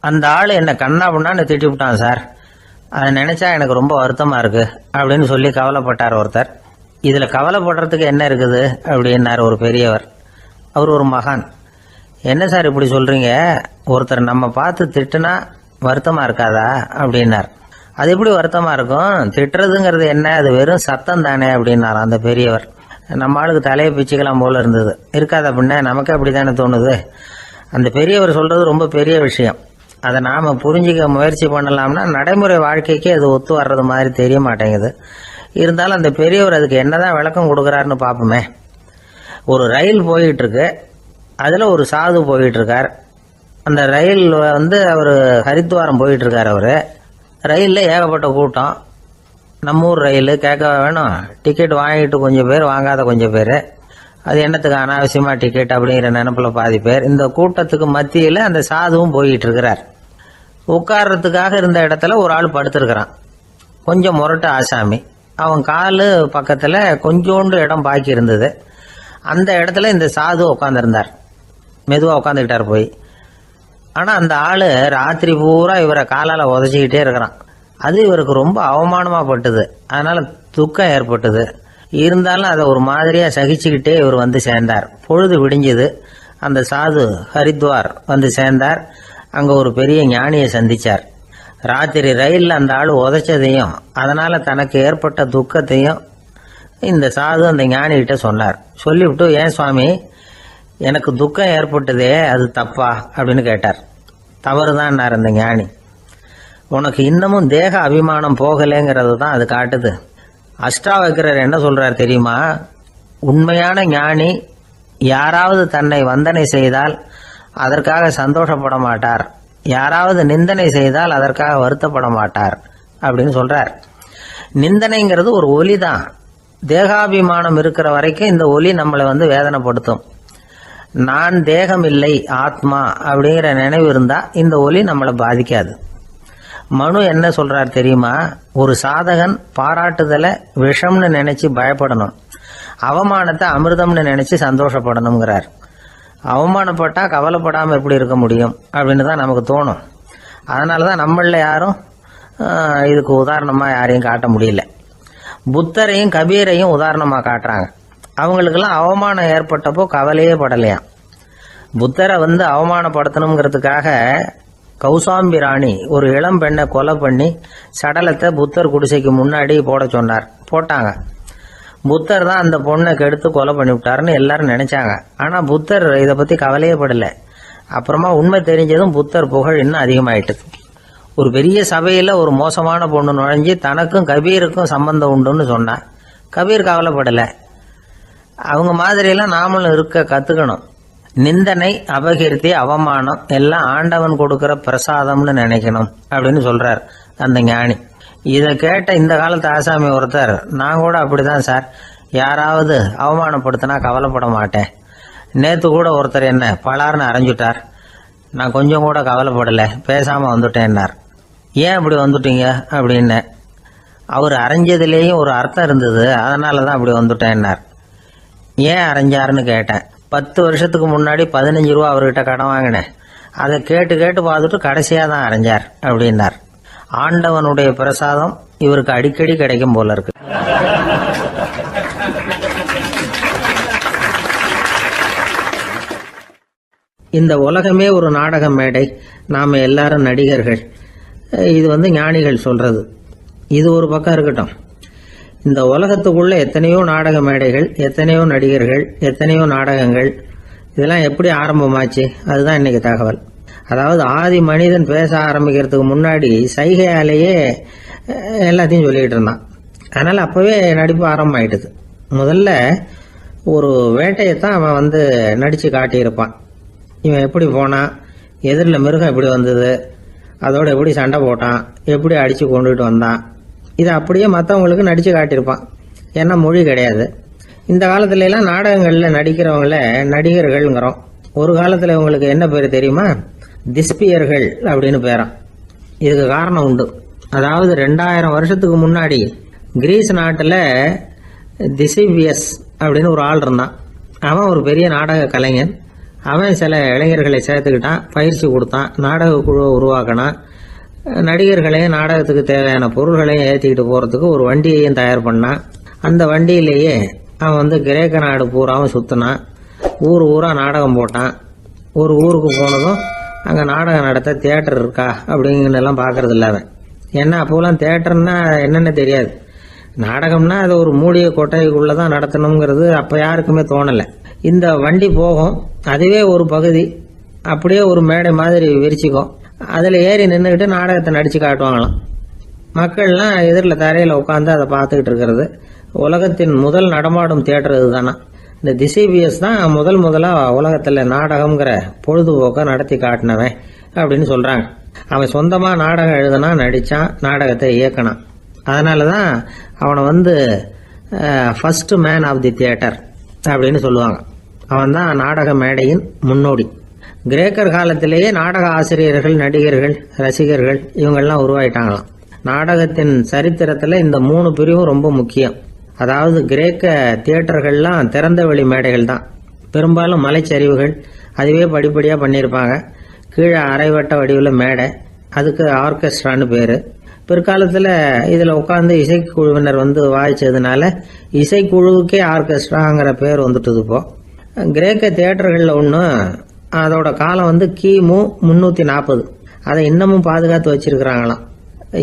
அந்த ஆள் என்னை கண்ணா புண்ணான்னு திட்டி விட்டான் சார், அதை நினைச்சா எனக்கு ரொம்ப வருத்தமா இருக்கு அப்படின்னு சொல்லி கவலைப்பட்டார் ஒருத்தர். இதுல கவலைப்படுறதுக்கு என்ன இருக்குது அப்படின்னாரு ஒரு பெரியவர். அவர் ஒரு மகான். என்ன சார் இப்படி சொல்றீங்க, ஒருத்தர் நம்ம பார்த்து திட்டுனா வருத்தமா இருக்காதா அப்படின்னார். அது எப்படி வருத்தமா இருக்கும், திட்டுறதுங்கிறது என்ன, அது வெறும் சத்தம் தானே அப்படின்னார் அந்த பெரியவர். நம்ம ஆளுக்கு தலையை பிச்சுக்கலாம் போல இருந்தது. இருக்காது அப்படின்னா நமக்கு அப்படித்தானே தோணுது. அந்த பெரியவர் சொல்றது ரொம்ப பெரிய விஷயம். அதை நாம புரிஞ்சிக்க முயற்சி பண்ணலாம்னா நடைமுறை வாழ்க்கைக்கு அது ஒத்து வர்றது மாதிரி தெரிய மாட்டேங்குது. இருந்தாலும் அந்த பெரியவர் அதுக்கு என்னதான் விளக்கம் கொடுக்குறாருன்னு பார்ப்போமே. ஒரு ரயில் போயிட்டு இருக்கு, அதுல ஒரு சாது போயிட்டு இருக்கார். அந்த ரயில் அவர் ஹரித்வாரம் போயிட்டு இருக்கார். அவரு ரயில்ல ஏகப்பட்ட கூட்டம். நம்ம ஊர் ரயில் கேட்க வேணும், டிக்கெட் வாங்கிட்டு கொஞ்சம் பேர், வாங்காத கொஞ்சம் பேர். அது என்னத்துக்கு அனாவசியமா டிக்கெட் அப்படிங்கிற நினைப்புல பாதி பேர். இந்த கூட்டத்துக்கு மத்தியில அந்த சாதுவும் போயிட்டு இருக்கிறார். உட்கார்றதுக்காக இருந்த இடத்துல ஒரு ஆள் படுத்திருக்கிறான். கொஞ்சம் முரட்டு ஆசாமி. அவன் காலு பக்கத்துல கொஞ்சோண்டு இடம் பாக்கி இருந்தது. அந்த இடத்துல இந்த சாது உட்காந்துருந்தார். மெதுவா உட்காந்துக்கிட்டார் போய். ஆனா அந்த ஆளு ராத்திரி பூரா இவரை காலால உதச்சிக்கிட்டே இருக்கிறான். அது இவருக்கு ரொம்ப அவமானமா பட்டுது. அதனால துக்கம் ஏற்பட்டது. இருந்தாலும் அதை ஒரு மாதிரியா சகிச்சுக்கிட்டே இவர் வந்து சேர்ந்தார். பொழுது விடிஞ்சது. அந்த சாது ஹரித்வார் வந்து சேர்ந்தார். அங்க ஒரு பெரிய ஞானியை சந்திச்சார். ராத்திரி ரயில்ல அந்த ஆளு உதைச்சதையும் அதனால தனக்கு ஏற்பட்ட துக்கத்தையும் இந்த சாது அந்த ஞானிகிட்ட சொன்னார். சொல்லிவிட்டு, ஏன் சுவாமி, எனக்கு துக்கம் ஏற்பட்டதே அது தப்பா அப்படின்னு கேட்டார். தவறுதான் அந்த ஞானி. உனக்கு இன்னமும் தேக அபிமானம் போகலைங்கிறது தான் அது காட்டுது. அஷ்டாவக்கிரர் என்ன சொல்றார் தெரியுமா, உண்மையான ஞானி யாராவது தன்னை வந்தனை செய்தால் அதற்காக சந்தோஷப்பட மாட்டார், யாராவது நிந்தனை செய்தால் அதற்காக வருத்தப்பட மாட்டார் அப்படின்னு சொல்றார். நிந்தனைங்கிறது ஒரு ஒலி தான். தேகாபிமானம் இருக்கிற வரைக்கும் இந்த ஒலி நம்மளை வேதனைப்படுத்தும். நான் தேகம் இல்லை, ஆத்மா அப்படிங்கிற நினைவு இருந்தா இந்த ஒலி நம்மளை பாதிக்காது. மனு என்ன சொல்றார் தெரியுமா, ஒரு சாதகன் பாராட்டுதலை விஷம்னு நினைச்சு பயப்படணும், அவமானத்தை அமிர்தம்னு நினைச்சு சந்தோஷப்படணுங்கிறார். அவமானப்பட்டா கவலைப்படாம எப்படி இருக்க முடியும் அப்படின்னு தான் நமக்கு தோணும். அதனாலதான் நம்மள யாரும் இதுக்கு உதாரணமா யாரையும் காட்ட முடியல. புத்தரையும் கபீரையும் உதாரணமா காட்டுறாங்க. அவங்களுக்கெல்லாம் அவமானம் ஏற்பட்டப்போ கவலையே படலையாம். புத்தரை அவமானப்படுத்தணுங்கிறதுக்காக கௌசாம்பி ராணி ஒரு இளம் பெண்ணை கொலை பண்ணி சடலத்தை புத்தர் குடிசைக்கு முன்னாடி போட சொன்னார். போட்டாங்க. புத்தர் தான் அந்த பொண்ணை கெடுத்து கொலை பண்ணி விட்டாருன்னு எல்லாரும் நினைச்சாங்க. ஆனா புத்தர் இதை பத்தி கவலையே படல. அப்புறமா உண்மை தெரிஞ்சதும் புத்தர் புகழ் இன்னும் அதிகமாயிட்டு. ஒரு பெரிய சபையில ஒரு மோசமான பொண்ணு நுழைஞ்சு தனக்கும் கபீருக்கும் சம்பந்தம் உண்டுன்னு சொன்னா கபீர் கவலைப்படல. அவங்க மாதிரியெல்லாம் நாமளும் இருக்க கத்துக்கணும். நிந்தனை, அபகீர்த்தி, அவமானம் எல்லாம் ஆண்டவன் கொடுக்கிற பிரசாதம்னு நினைக்கணும் அப்படின்னு சொல்றார் அந்த ஞானி. இதை கேட்ட இந்த காலத்து ஆசாமி ஒருத்தர், நான் கூட அப்படிதான் சார், யாராவது அவமானப்படுத்தினா கவலைப்பட மாட்டேன். நேத்து கூட ஒருத்தர் என்ன பலார்னு அரைஞ்சுட்டார், நான் கொஞ்சம் கூட கவலைப்படல, பேசாம வந்துட்டேன்னார். ஏன் அப்படி வந்துட்டீங்க அப்படின்னு. அவர் அரைஞ்சதுலேயும் ஒரு அர்த்தம் இருந்தது, அதனாலதான் அப்படி வந்துட்டேன்னார். ஏன் அரைஞ்சாருன்னு கேட்டேன். 10 வருஷத்துக்கு முன்னாடி 15 ரூபா அவர்கிட்ட கடன் வாங்கினேன், அதை கேட்டு கேட்டு பார்த்துட்டு கடைசியா தான் அரைஞ்சார் அப்படின்னார். ஆண்டவனுடைய பிரசாதம் இவருக்கு அடிக்கடி கிடைக்கும் போல இருக்கு. இந்த உலகமே ஒரு நாடக மேடை, நாம எல்லாரும் நடிகர்கள். இது ஞானிகள் சொல்றது. இது ஒரு பக்கம் இருக்கட்டும். இந்த உலகத்துக்குள்ள எத்தனையோ நாடக மேடைகள், எத்தனையோ நடிகர்கள், எத்தனையோ நாடகங்கள், இதெல்லாம் எப்படி ஆரம்பமாச்சு, அதுதான் இன்னைக்கு தகவல். அதாவது ஆதி மனிதன் பேச ஆரம்பிக்கிறதுக்கு முன்னாடி சைகையாலேயே எல்லாத்தையும் சொல்லிட்டு இருந்தான். அதனால அப்பவே நடிப்பு ஆரம்பமாயிட்டுது. முதல்ல ஒரு வேட்டையத்தான் அவன் நடிச்சு காட்டியிருப்பான். இவன் எப்படி போனான், எதிரில் மிருகம் எப்படி வந்தது, அதோட எப்படி சண்டை போட்டான், எப்படி அடிச்சு கொண்டுட்டு வந்தான், இதை அப்படியே மற்றவங்களுக்கு நடிச்சு காட்டியிருப்பான். ஏன்னா மொழி கிடையாது. இந்த காலத்துல எல்லாம் நாடகங்கள்ல நடிக்கிறவங்கள நடிகர்கள்ங்கிறோம். ஒரு காலத்துல இவங்களுக்கு என்ன பேரு தெரியுமா, திஸ்பியர்கள் அப்படின்னு பேராம். இதுக்கு காரணம் உண்டு. அதாவது 2000 வருஷத்துக்கு முன்னாடி கிரீஸ் நாட்டுல திசிவியஸ் அப்படின்னு ஒரு ஆள் இருந்தான். அவன் ஒரு பெரிய நாடக கலைஞன். அவன் சில இளைஞர்களை சேர்த்துக்கிட்டான், பயிற்சி கொடுத்தான், நாடக குழுவை உருவாக்கினான், நடிகர்களையும் நாடகத்துக்கு தேவையான பொருள்களையும் ஏற்றிக்கிட்டு போகிறதுக்கு ஒரு வண்டியையும் தயார் பண்ணான். அந்த வண்டியிலேயே அவன் கிரேக்க நாடு பூராவும் சுற்றினான், ஊர் ஊராக நாடகம் போட்டான். ஒரு ஊருக்கு போனதும் அங்கே நாடகம் நடத்த தியேட்டர் இருக்கா அப்படிங்கலாம் பார்க்கறது இல்லை அவன். ஏன்னா அப்போலாம் தியேட்டர்னா என்னென்ன தெரியாது. நாடகம்னா அது ஒரு மூடிய கொட்டைக்குள்ளே தான் நடத்தணுங்கிறது அப்போ யாருக்குமே தோணலை. இந்த வண்டி போகும், அதுவே ஒரு பகுதி அப்படியே ஒரு மேடை மாதிரி விரிச்சிக்கும், அதில் ஏறி நின்றுக்கிட்டு நாடகத்தை நடித்து காட்டுவாங்களாம். மக்கள்லாம் எதிரில் தரையில் உட்காந்து அதை பார்த்துக்கிட்டு இருக்கிறது. உலகத்தின் முதல் நடமாடும் தியேட்டர் இதுதானா. இந்த திசைபிஎஸ் தான் முதலாக உலகத்தில் நாடகம்ங்கிற பொழுதுபோக்கை நடத்தி காட்டினவன் அப்படின்னு சொல்கிறாங்க. அவன் சொந்தமாக நாடகம் எழுதுனா, நடித்தான், நாடகத்தை இயக்கினான். அதனால தான் அவனை first man of the theatre அப்படின்னு சொல்லுவாங்க. அவன் தான் நாடக மேடையின் முன்னோடி. கிரேக்கர் காலத்திலேயே நாடக ஆசிரியர்கள், நடிகர்கள், ரசிகர்கள் இவங்கெல்லாம் உருவாயிட்டாங்களாம். நாடகத்தின் சரித்திரத்தில் இந்த 3 பிரிவும் ரொம்ப முக்கியம். அதாவது கிரேக்க தியேட்டர்கள்லாம் திறந்த வெளி மேடைகள் தான், பெரும்பாலும் மலைச்சரிவுகள், அதுவே படிப்படியாக பண்ணியிருப்பாங்க. கீழே அரைவட்ட வடிவில் மேடை, அதுக்கு ஆர்கெஸ்ட்ரான்னு பேர். பிற்காலத்தில் இதில் உட்காந்து இசைக்குழுவினர் வாய்ச்சதுனால இசைக்குழுவுக்கே ஆர்கெஸ்ட்ராங்கிற பேர் வந்துட்டுது. இப்போ கிரேக்க தியேட்டர்களில் ஒன்று, அதோட காலம் கிமு 340. அதை இன்னமும் பாதுகாத்து வச்சிருக்கிறாங்களாம்.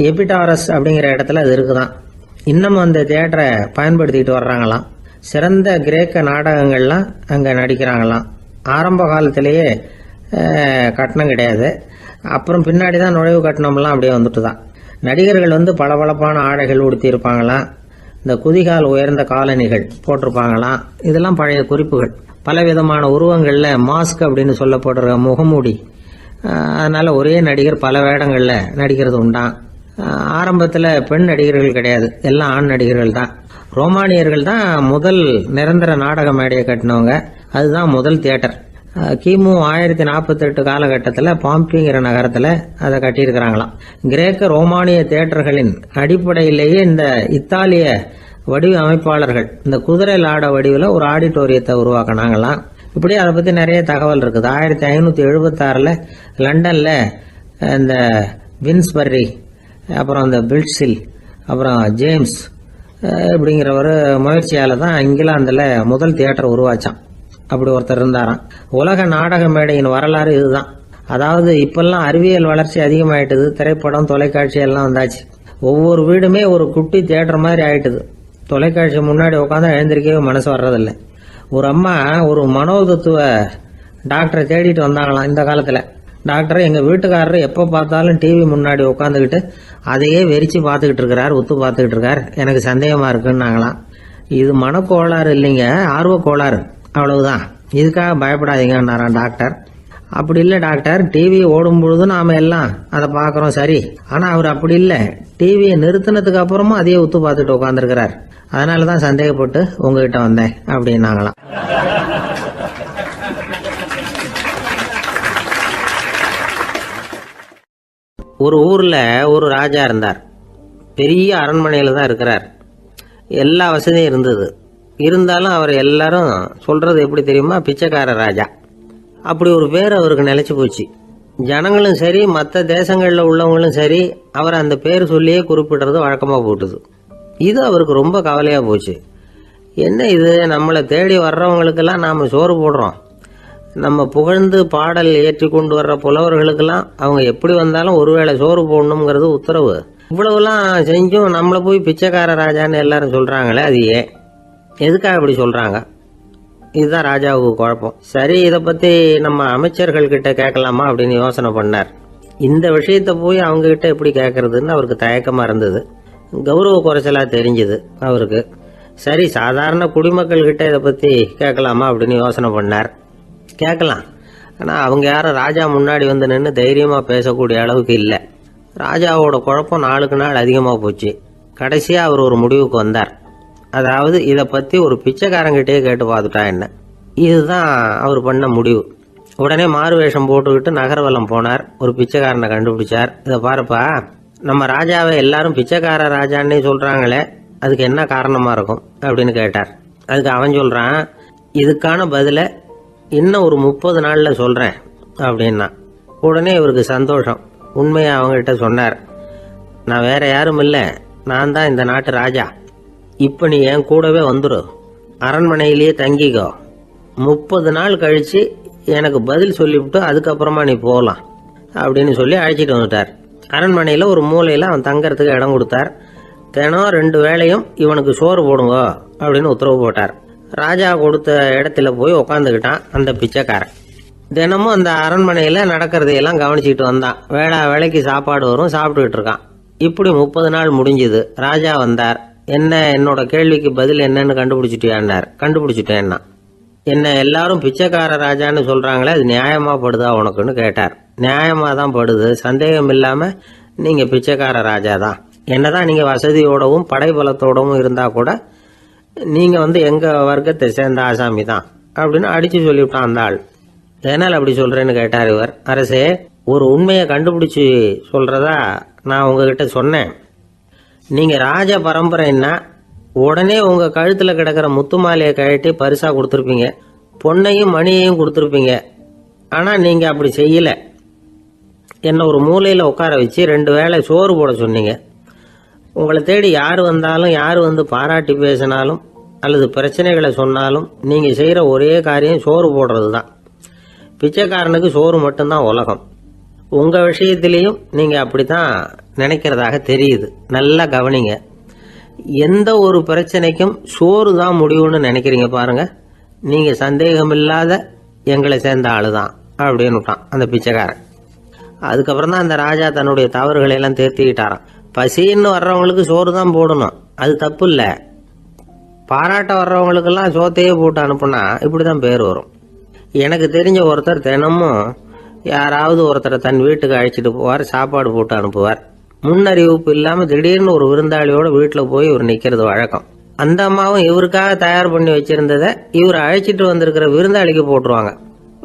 எபிடாரஸ் அப்படிங்கிற இடத்துல அது இருக்குதான். இன்னமும் அந்த தியேட்டரை பயன்படுத்திக்கிட்டு வர்றாங்களாம். சிறந்த கிரேக்க நாடகங்கள்லாம் அங்கே நடிக்கிறாங்களாம். ஆரம்ப காலத்திலேயே கட்டணம் கிடையாது, அப்புறம் பின்னாடி தான் நுழைவு கட்டணம்லாம் அப்படியே வந்துட்டு தான். நடிகர்கள் பளபளப்பான ஆடைகள் உடுத்தியிருப்பாங்களாம், இந்த குதிகால் உயர்ந்த காலணிகள் போட்டிருப்பாங்களாம். இதெல்லாம் பழைய குறிப்புகள். பலவிதமான உருவங்களில் மாஸ்க் அப்படின்னு சொல்லப்படுற முகமூடி, அதனால் ஒரே நடிகர் பல வேடங்களில் நடிக்கிறது உண்டான். ஆரம்பத்தில் பெண் நடிகர்கள் கிடையாது, எல்லாம் ஆண் நடிகர்கள் தான். ரோமானியர்கள் தான் முதல் நிரந்தர நாடக மேடையை கட்டினவங்க, அதுதான் முதல் தியேட்டர். கிமு 1048 காலகட்டத்தில் பாம்பிங்கிற நகரத்தில் அதை கட்டியிருக்கிறாங்களாம். கிரேக்க ரோமானிய தியேட்டர்களின் அடிப்படையிலேயே இந்த இத்தாலிய வடிவ அமைப்பாளர்கள் இந்த குதிரை லாட வடிவில் ஒரு ஆடிட்டோரியத்தை உருவாக்கினாங்களாம். இப்படி அதை பற்றி நிறைய தகவல் இருக்குது. 1576 லண்டனில் இந்த வின்ஸ்பர்ரி, அப்புறம் இந்த பில்ட்ஸில், அப்புறம் ஜேம்ஸ் இப்படிங்கிறவர் முயற்சியால் தான் இங்கிலாந்தில் முதல் தியேட்டர் உருவாச்சான். அப்படி ஒருத்தர் இருந்தாராம். உலக நாடக மேடையின் வரலாறு இதுதான். அதாவது இப்பெல்லாம் அறிவியல் வளர்ச்சி அதிகமாயிட்டுது, திரைப்படம், தொலைக்காட்சி எல்லாம் வந்தாச்சு. ஒவ்வொரு வீடுமே ஒரு குட்டி தியேட்டர் மாதிரி ஆயிட்டுது. தொலைக்காட்சி முன்னாடி உட்காந்து எழுந்திருக்கவே மனசு வர்றதில்லை. ஒரு அம்மா ஒரு மனோதத்துவ டாக்டரை தேடிட்டு வந்தாங்களாம் இந்த காலத்தில். டாக்டர், எங்கள் வீட்டுக்காரர் எப்போ பார்த்தாலும் டிவி முன்னாடி உட்காந்துக்கிட்டு அதையே வெறிச்சு பார்த்துக்கிட்டு இருக்கிறார், உத்து பார்த்துக்கிட்டு இருக்கார், எனக்கு சந்தேகமாக இருக்குன்னாங்களாம். இது மனக்கோளாறு இல்லைங்க, ஆர்வ கோளாறு, அவ்வளவுதான், இதுக்காக பயப்படாதீங்கன்னாராம் டாக்டர். அப்படி இல்லை டாக்டர், டிவி ஓடும் பொழுது நாம எல்லாம் அதை பார்க்குறோம் சரி, ஆனால் அவர் அப்படி இல்லை, டிவியை நிறுத்தினதுக்கு அப்புறமும் அதையே உத்து பார்த்துட்டு உட்காந்துருக்கிறார், அதனால தான் சந்தேகப்பட்டு உங்ககிட்ட வந்தேன் அப்படின்னாங்களாம். ஒரு ஊரில் ஒரு ராஜா இருந்தார். பெரிய அரண்மனையில் தான் இருக்கிறார். எல்லா வசதியும் இருந்தது. இருந்தாலும் அவர் எல்லாரும் சொல்கிறது எப்படி தெரியுமா, பிச்சைக்கார ராஜா. அப்படி ஒரு பேர் அவருக்கு நிலைச்சி போச்சு. ஜனங்களும் சரி, மற்ற தேசங்களில் உள்ளவங்களும் சரி, அவர் அந்த பேர் சொல்லியே குறிப்பிடுறது வழக்கமாக போட்டுது. இது அவருக்கு ரொம்ப கவலையாக போச்சு. என்ன இது, நம்மளை தேடி வர்றவங்களுக்கெல்லாம் நாம் சோறு போடுறோம், நம்ம புகழ்ந்து பாடல் ஏற்றி கொண்டு வர்ற புலவர்களுக்கெல்லாம் அவங்க எப்படி வந்தாலும் ஒருவேளை சோறு போடணுங்கிறது உத்தரவு. இவ்வளவுலாம் செஞ்சும் நம்மளை போய் பிச்சைக்கார ராஜான்னு எல்லாரும் சொல்கிறாங்களே, அது ஏன், எதுக்காக இப்படி சொல்கிறாங்க? இதுதான் ராஜாவுக்கு குழப்பம். சரி, இதை பற்றி நம்ம அமைச்சர்கள்கிட்ட கேட்கலாமா அப்படின்னு யோசனை பண்ணார். இந்த விஷயத்தை போய் அவங்ககிட்ட எப்படி கேட்கறதுன்னு அவருக்கு தயக்கமாக இருந்தது. கௌரவ குறைச்சலாக தெரிஞ்சுது அவருக்கு. சரி, சாதாரண குடிமக்கள்கிட்ட இதை பற்றி கேட்கலாமா அப்படின்னு யோசனை பண்ணார். கேட்கலாம், ஆனால் அவங்க யாரும் ராஜா முன்னாடி வந்து நின்று தைரியமாக பேசக்கூடிய அளவுக்கு இல்லை. ராஜாவோட குழப்பம் நாளுக்கு நாள் அதிகமாக போச்சு. கடைசியாக அவர் ஒரு முடிவுக்கு வந்தார். அதாவது இதை பற்றி ஒரு பிச்சைக்காரங்கிட்டே கேட்டு பார்த்துட்டா என்ன, இதுதான் அவர் பண்ண முடிவு. உடனே மாறு வேஷம் போட்டுக்கிட்டு நகர்வலம் போனார். ஒரு பிச்சைக்காரனை கண்டுபிடிச்சார். இதை பாருப்பா, நம்ம ராஜாவை எல்லாரும் பிச்சைக்கார ராஜான்னே சொல்கிறாங்களே, அதுக்கு என்ன காரணமாக இருக்கும் அப்படின்னு கேட்டார். அதுக்கு அவன் சொல்கிறான், இதுக்கான பதிலை இன்னும் ஒரு 30 நாளில் சொல்கிறேன் அப்படின்னா. உடனே இவருக்கு சந்தோஷம். உண்மையை அவங்ககிட்ட சொன்னார். நான் வேற யாரும் இல்லை, நான் தான் இந்த நாட்டு ராஜா. இப்போ நீ என் கூடவே வந்துடு, அரண்மனையிலேயே தங்கிக்கோ. 30 நாள் கழித்து எனக்கு பதில் சொல்லிவிட்டு அதுக்கப்புறமா நீ போகலாம் அப்படின்னு சொல்லி அழைச்சிட்டு வந்துட்டார். அரண்மனையில் ஒரு மூலையில் அவன் தங்கறதுக்கு இடம் கொடுத்தார். தினம் 2 வேளையும் இவனுக்கு சோறு போடுங்க அப்படின்னு உத்தரவு போட்டார். ராஜா கொடுத்த இடத்துல போய் உக்காந்துக்கிட்டான் அந்த பிச்சைக்காரன். தினமும் அந்த அரண்மனையில் நடக்கிறதையெல்லாம் கவனிச்சிக்கிட்டு வந்தான். வேளைக்கு சாப்பாடு வரும், சாப்பிட்டுக்கிட்டு இருக்கான். இப்படி 30 நாள் முடிஞ்சுது. ராஜா வந்தார். என்ன, என்னோட கேள்விக்கு பதில் என்னன்னு கண்டுபிடிச்சிட்டியான்னார். கண்டுபிடிச்சிட்டேன்னா. என்ன எல்லாரும் பிச்சைக்கார ராஜான்னு சொல்றாங்களே, அது நியாயமா படுதா உனக்குன்னு கேட்டார். நியாயமா தான் படுது, சந்தேகம் இல்லாம நீங்க பிச்சைக்கார ராஜா தான். என்னதான் நீங்க வசதியோடவும் படைபலத்தோடவும் இருந்தா கூட நீங்க எங்க வர்க்கத்தை சேர்ந்த ஆசாமி தான் அப்படின்னு அடிச்சு சொல்லிவிட்டான் அந்த ஆள். எதனால் அப்படி சொல்றேன்னு கேட்டார் இவர். அரசே, ஒரு உண்மையை கண்டுபிடிச்சு சொல்றதா நான் உங்ககிட்ட சொன்னேன். நீங்க ராஜ பரம்பரைன்னா உடனே உங்க கழுத்துல கிடக்கிற முத்து மாலையை கழட்டி பரிசா கொடுத்துருப்பீங்க, பொன்னையும் மணியையும் கொடுத்துருப்பீங்க. ஆனா நீங்க அப்படி செய்யல. என்ன ஒரு மூலையில உட்கார வச்சு 2 வேளை சோறு போட சொன்னீங்க. உங்களை தேடி யார் வந்தாலும், யார் பாராட்டி பேசினாலும் அல்லது பிரச்சனைகளை சொன்னாலும் நீங்க செய்யற ஒரே காரியம் சோறு போடுறது தான். பிச்சைக்காரனுக்கு சோறு மட்டும்தான் உலகம். உங்க விஷயத்திலையும் நீங்க அப்படித்தான் நினைக்கிறதாக தெரியுது. நல்லா கவனிங்க. எந்த ஒரு பிரச்சனைக்கும் சோறு தான் முடிவுன்னு நினைக்கிறீங்க பாருங்க. நீங்க சந்தேகமில்லாத எங்களை சேர்ந்த ஆளுதான் அப்படின்னு விட்டான் அந்த பிச்சைக்காரன். அதுக்கப்புறம் தான் அந்த ராஜா தன்னுடைய தவறுகளை எல்லாம் தேர்த்திக்கிட்டாராம். பசின்னு வர்றவங்களுக்கு சோறு தான் போடணும், அது தப்பு இல்லை. பாராட்ட வர்றவங்களுக்கெல்லாம் சோத்தையே போட்டு அனுப்புனா இப்படிதான் பேர் வரும். எனக்கு தெரிஞ்ச ஒருத்தர் தினமும் யாராவது ஒருத்தரை தன் வீட்டுக்கு அழைச்சிட்டு போவார், சாப்பாடு போட்டு அனுப்புவார். முன்னறிவிப்பு இல்லாம திடீர்னு ஒரு விருந்தாளியோட வீட்டுல போய் இவர் நிக்கிறது வழக்கம். அந்த அம்மாவும் இவருக்காக தயார் பண்ணி வச்சிருந்ததை இவர் அழைச்சிட்டு வந்திருக்கிற விருந்தாளிக்கு போட்டுருவாங்க.